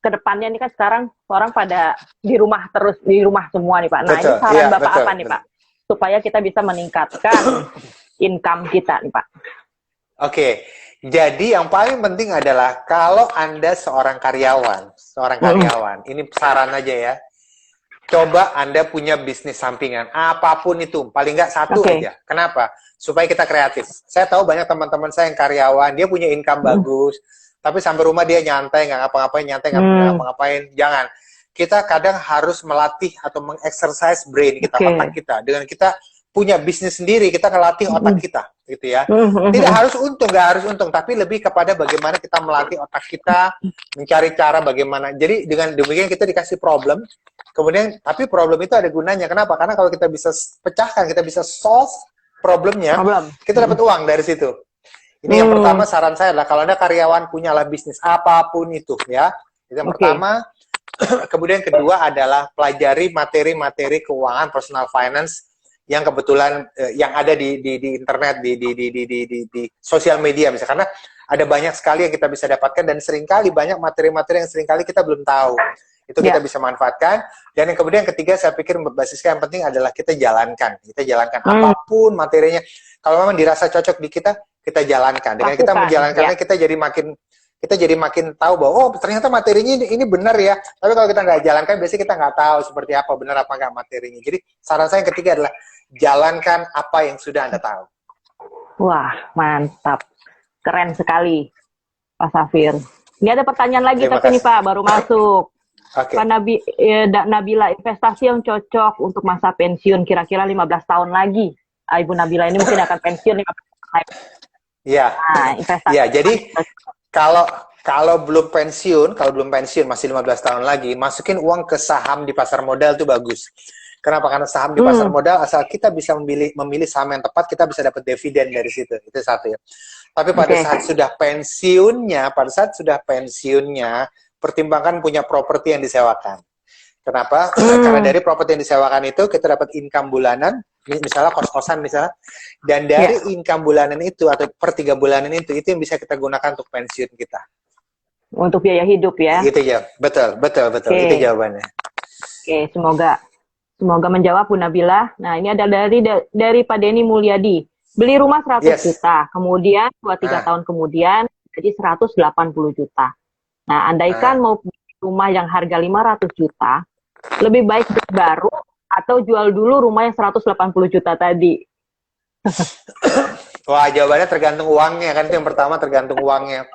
ke depannya nih kan sekarang orang pada di rumah terus, di rumah semua nih Pak. Nah, ini saran Bapak apa nih Pak? Supaya kita bisa meningkatkan income kita nih Pak. Oke, jadi yang paling penting adalah kalau Anda seorang karyawan, ini saran aja ya, coba Anda punya bisnis sampingan, apapun itu, paling nggak satu aja. Kenapa? Supaya kita kreatif. Saya tahu banyak teman-teman saya yang karyawan, dia punya income bagus, tapi sampai rumah dia nyantai, nggak ngapa-ngapain, nggak ngapa-ngapain. Jangan. Kita kadang harus melatih atau mengexercise brain kita, otak kita. Dengan kita punya bisnis sendiri, kita ngelatih otak kita, gitu ya. Tidak harus untung, nggak harus untung, tapi lebih kepada bagaimana kita melatih otak kita, mencari cara bagaimana. Jadi dengan demikian kita dikasih problem, kemudian tapi problem itu ada gunanya. Kenapa? Karena kalau kita bisa pecahkan, kita bisa solve problemnya, kita dapat uang dari situ. Ini yang pertama saran saya adalah kalau Anda karyawan punyalah bisnis apapun itu ya. Itu yang pertama. Kemudian kedua adalah pelajari materi-materi keuangan, personal finance yang kebetulan yang ada di internet, di sosial media misalnya. Karena ada banyak sekali yang kita bisa dapatkan dan seringkali banyak materi-materi yang seringkali kita belum tahu. Itu kita bisa manfaatkan. Dan yang kemudian ketiga saya pikir basisnya yang penting adalah kita jalankan. Kita jalankan apapun materinya. Kalau memang dirasa cocok di kita jalankan. Dengan kita menjalankannya kita jadi makin kita jadi makin tahu bahwa oh ternyata materinya ini benar ya. Tapi kalau kita nggak jalankan, biasanya kita nggak tahu seperti apa benar apa nggak materinya. Jadi saran saya yang ketiga adalah jalankan apa yang sudah Anda tahu. Wah, mantap. Keren sekali, Pak Safir. Ini ada pertanyaan lagi Terima tapi nih kasih. Pak, baru masuk. Oke. Pak Nabila, investasi yang cocok untuk masa pensiun kira-kira 15 tahun lagi. Ibu Nabila ini mungkin akan pensiun 15 tahun lagi. Iya. Nah, investasi. Iya, jadi kalau belum pensiun masih 15 tahun lagi, masukin uang ke saham di pasar modal itu bagus. Kenapa? Karena saham di pasar modal asal kita bisa memilih saham yang tepat, kita bisa dapat dividen dari situ. Itu satu ya. Tapi pada saat sudah pensiunnya, pertimbangkan punya properti yang disewakan. Kenapa? Karena dari properti yang disewakan itu kita dapat income bulanan, misalnya kos-kosan misalnya, dan dari income bulanan itu atau per 3 bulanan itu yang bisa kita gunakan untuk pensiun kita. Untuk biaya hidup ya. Itu ya, betul. Itu jawabannya. Oke, semoga menjawab Bu Nabila. Nah, ini ada dari Pak Denny Mulyadi. Beli rumah 100 juta, kemudian 2-3 tahun kemudian jadi 180 juta. Nah, andaikan mau beli rumah yang harga 500 juta, lebih baik beli baru atau jual dulu rumah yang 180 juta tadi? Wah, jawabannya tergantung uangnya kan, itu yang pertama tergantung uangnya.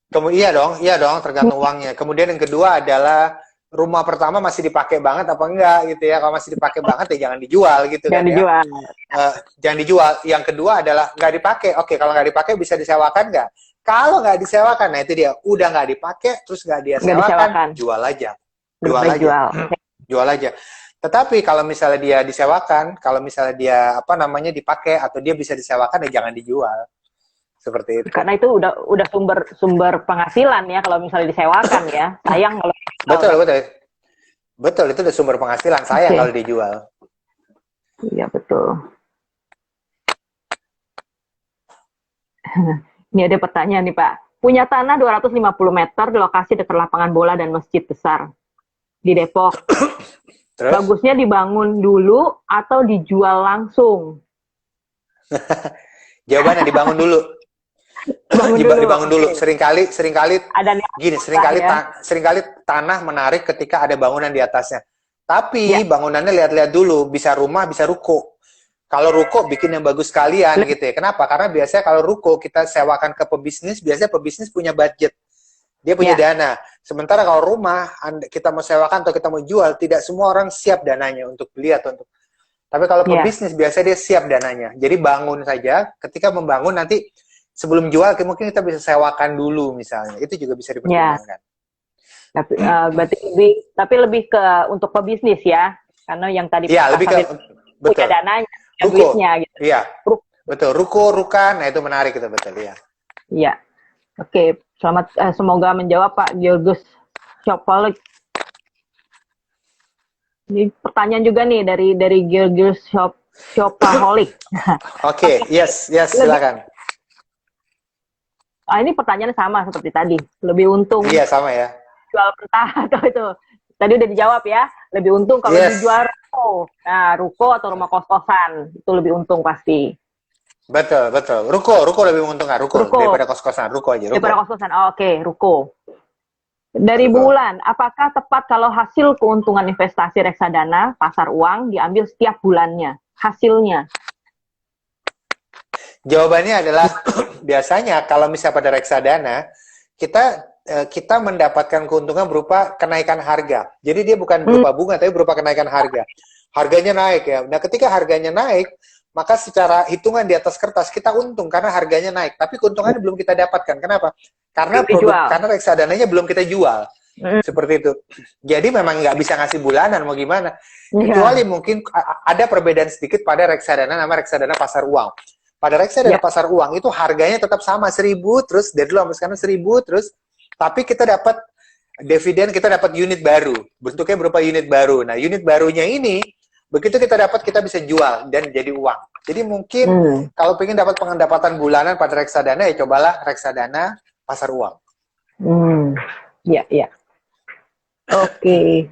Kemudian iya dong tergantung uangnya. Kemudian yang kedua adalah rumah pertama masih dipakai banget apa enggak gitu ya. Kalau masih dipakai banget ya jangan dijual gitu Jangan kan dijual. ya. Jangan dijual. Yang kedua adalah nggak dipakai. Oke, kalau nggak dipakai bisa disewakan nggak? Kalau nggak disewakan, nah itu dia. Udah nggak dipakai, terus nggak dia sewakan, jual aja. Jual aja. Tetapi kalau misalnya dia disewakan, kalau misalnya dia dipakai atau dia bisa disewakan ya jangan dijual. Seperti itu. Karena itu udah sumber penghasilan ya kalau misalnya disewakan ya. Sayang kalau Betul, itu udah sumber penghasilan. Sayang kalau dijual. Iya, betul. Ini ada pertanyaan nih, Pak. Punya tanah 250 meter di lokasi dekat lapangan bola dan masjid besar di Depok. Terus? Bagusnya dibangun dulu atau dijual langsung? Jawabannya dibangun dulu. Dibangun dulu. Seringkali tanah menarik ketika ada bangunan di atasnya. Tapi bangunannya lihat-lihat dulu, bisa rumah, bisa ruko. Kalau ruko bikin yang bagus sekalian gitu ya. Kenapa? Karena biasanya kalau ruko kita sewakan ke pebisnis, biasanya pebisnis punya budget. Dia punya dana. Sementara kalau rumah kita mau sewakan atau kita mau jual, tidak semua orang siap dananya untuk beli atau untuk. Tapi kalau pebisnis biasanya dia siap dananya. Jadi bangun saja, ketika membangun nanti sebelum jual mungkin kita bisa sewakan dulu misalnya. Itu juga bisa dipertimbangkan. Tapi lebih ke untuk pebisnis ya. Karena yang tadi lebih ke punya dananya, ruko. Duitnya gitu. Iya. Betul, rukan, nah itu menarik itu betul ya. Iya. Oke, selamat semoga menjawab Pak Georgus Shopaholic. Ini pertanyaan juga nih dari Georgus Shopaholic. Oke, yes, silakan. Ini pertanyaannya sama seperti tadi. Lebih untung. Iya, sama ya. Jual mentah atau itu. Tadi udah dijawab ya. Lebih untung kalau dijual ruko. Nah, ruko atau rumah kos-kosan. Itu lebih untung pasti. Betul. Ruko lebih menguntungkan. Ruko. Daripada kos-kosan. Ruko aja. Daripada kos-kosan. Oke, ruko. Dari bulan, apakah tepat kalau hasil keuntungan investasi reksadana, pasar uang, diambil setiap bulannya? Hasilnya? Jawabannya adalah biasanya kalau misalnya pada reksadana kita mendapatkan keuntungan berupa kenaikan harga. Jadi dia bukan berupa bunga tapi berupa kenaikan harga. Harganya naik ya. Nah, ketika harganya naik, maka secara hitungan di atas kertas kita untung karena harganya naik, tapi keuntungannya belum kita dapatkan. Kenapa? Karena karena reksadananya belum kita jual. Seperti itu. Jadi memang nggak bisa ngasih bulanan mau gimana. Kecuali mungkin ada perbedaan sedikit pada reksadana nama reksadana pasar uang. Pada reksadana pasar uang itu harganya tetap sama 1.000 terus dari dulu sampai sekarang 1.000 terus, tapi kita dapat dividen, kita dapat unit baru. Bentuknya berupa unit baru. Nah, unit barunya ini begitu kita dapat kita bisa jual dan jadi uang. Jadi mungkin kalau pengen dapat pendapatan bulanan pada reksadana ya cobalah reksadana pasar uang. Iya. Oke.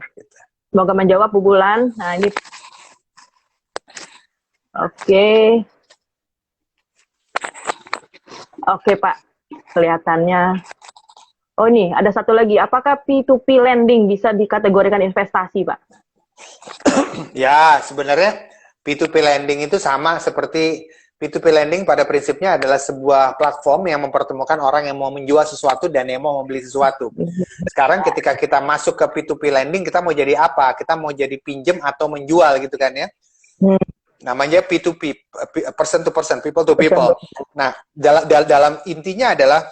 Semoga menjawab Bu Bulan. Nah, ini Oke Pak, kelihatannya Oh nih, ada satu lagi. Apakah P2P lending bisa dikategorikan investasi, Pak? Ya, sebenarnya P2P lending itu sama seperti P2P lending pada prinsipnya adalah sebuah platform yang mempertemukan orang yang mau menjual sesuatu dan yang mau membeli sesuatu. Sekarang ketika kita masuk ke P2P lending, kita mau jadi apa? Kita mau jadi pinjem atau menjual gitu kan ya. Namanya P2P, person to person, people to people. Nah, dalam intinya adalah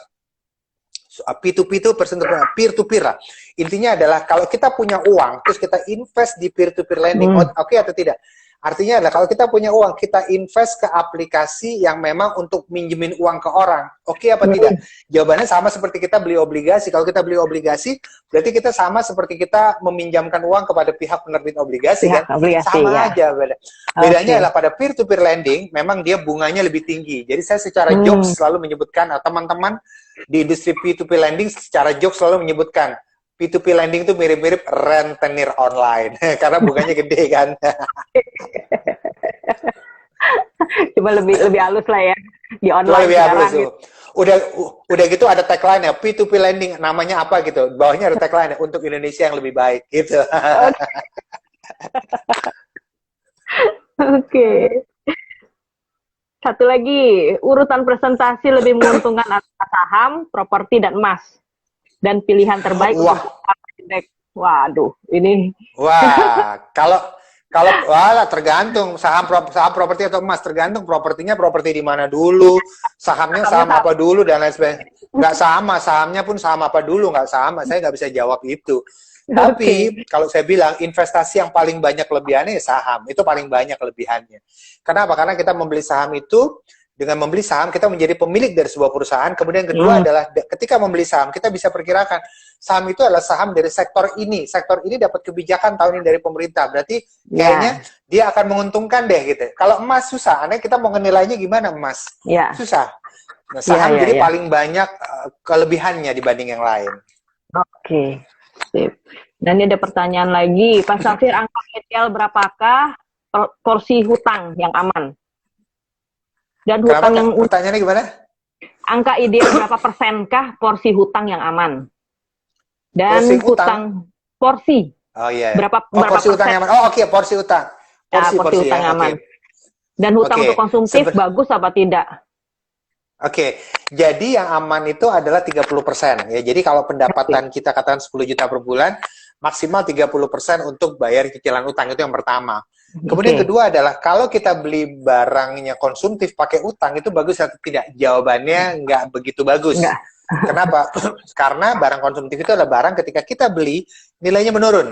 P2P itu person to peer to peer lah. Intinya adalah kalau kita punya uang terus kita invest di peer to peer lending, oke atau tidak? Artinya adalah kalau kita punya uang, kita invest ke aplikasi yang memang untuk minjemin uang ke orang. Oke apa tidak? Jawabannya sama seperti kita beli obligasi. Kalau kita beli obligasi, berarti kita sama seperti kita meminjamkan uang kepada pihak penerbit obligasi kan? Sama aja beda. Bedanya adalah pada peer-to-peer lending, memang dia bunganya lebih tinggi. Jadi saya secara jokes selalu menyebutkan, teman-teman di industri P2P lending secara jokes selalu menyebutkan, P2P lending itu mirip-mirip rentenir online karena bunganya gede kan. Cuma lebih halus lah ya di online. Lebih halus tuh. Udah gitu ada tagline ya P2P lending namanya apa gitu. Bawahnya ada tagline untuk Indonesia yang lebih baik gitu. Oke. Satu lagi, urutan presentasi lebih menguntungkan antara saham, properti dan emas. Dan pilihan terbaik untuk indeks. Waduh, ini. Wah, kalau tergantung saham properti atau emas, tergantung propertinya properti di mana dulu, sahamnya saham apa dulu dan lain sebagainya. Nggak sama, sahamnya pun saham apa dulu nggak sama. Saya nggak bisa jawab itu. Tapi kalau saya bilang investasi yang paling banyak kelebihannya ya saham, itu paling banyak kelebihannya. Kenapa? Karena kita membeli saham itu, dengan membeli saham kita menjadi pemilik dari sebuah perusahaan. Kemudian kedua adalah ketika membeli saham kita bisa perkirakan saham itu adalah saham dari sektor ini. Sektor ini dapat kebijakan tahun ini dari pemerintah. Berarti kayaknya dia akan menguntungkan deh gitu. Kalau emas susah, aneh kita mau nilainya gimana emas? Susah. Nah, saham jadi paling banyak kelebihannya dibanding yang lain. Oke. Sip. Dan ini ada pertanyaan lagi, Pak Safir, angka ideal berapakah porsi hutang yang aman? Dan hutang yang pertanyaannya gimana? Angka ideal berapa persenkah porsi hutang yang aman? Dan hutang porsi. Oh iya. Berapa porsi hutang yang aman. Oh oke, porsi hutang. Porsi hutang yang aman. Dan hutang untuk konsumtif bagus apa tidak? Oke, jadi yang aman itu adalah 30%. Ya, jadi kalau pendapatan kita katakan 10 juta per bulan, maksimal 30% untuk bayar cicilan utang, itu yang pertama. Kemudian kedua adalah kalau kita beli barangnya konsumtif pakai utang itu bagus atau tidak? Jawabannya nggak begitu bagus. Kenapa? Karena barang konsumtif itu adalah barang ketika kita beli nilainya menurun.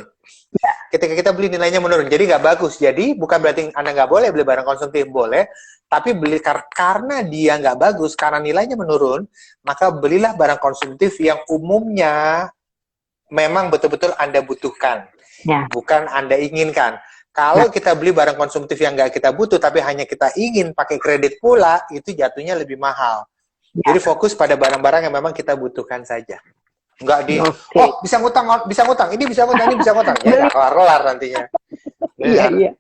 Ketika kita beli nilainya menurun, jadi nggak bagus. Jadi bukan berarti Anda nggak boleh beli barang konsumtif, boleh. Tapi beli karena dia nggak bagus, karena nilainya menurun, maka belilah barang konsumtif yang umumnya memang betul-betul Anda butuhkan, bukan Anda inginkan. Kalau kita beli barang konsumtif yang nggak kita butuh, tapi hanya kita ingin pakai kredit pula, itu jatuhnya lebih mahal. Jadi fokus pada barang-barang yang memang kita butuhkan saja. Nggak oh bisa ngutang, ini bisa ngutang, ini bisa ngutang. Ya nggak kelar-kelar nantinya. Iya.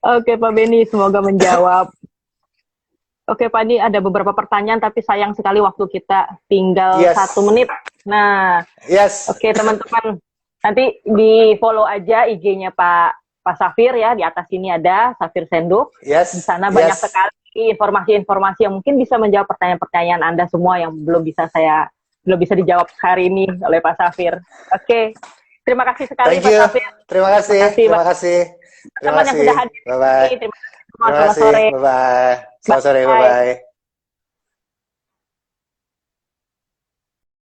Oke Pak Beni, semoga menjawab. Oke Pak, ini ada beberapa pertanyaan, tapi sayang sekali waktu kita tinggal 1 menit. Nah, oke teman-teman, nanti di follow aja IG-nya Pak Safir ya, di atas sini ada Safir Senduk. Di sana banyak sekali informasi-informasi yang mungkin bisa menjawab pertanyaan-pertanyaan Anda semua yang belum bisa dijawab hari ini oleh Pak Safir. Oke. Terima kasih sekali Pak Safir. Terima kasih. Teman yang sudah hadir. Bye-bye. Terima kasih. Selamat sore. Bye-bye. Selamat sore. Bye-bye.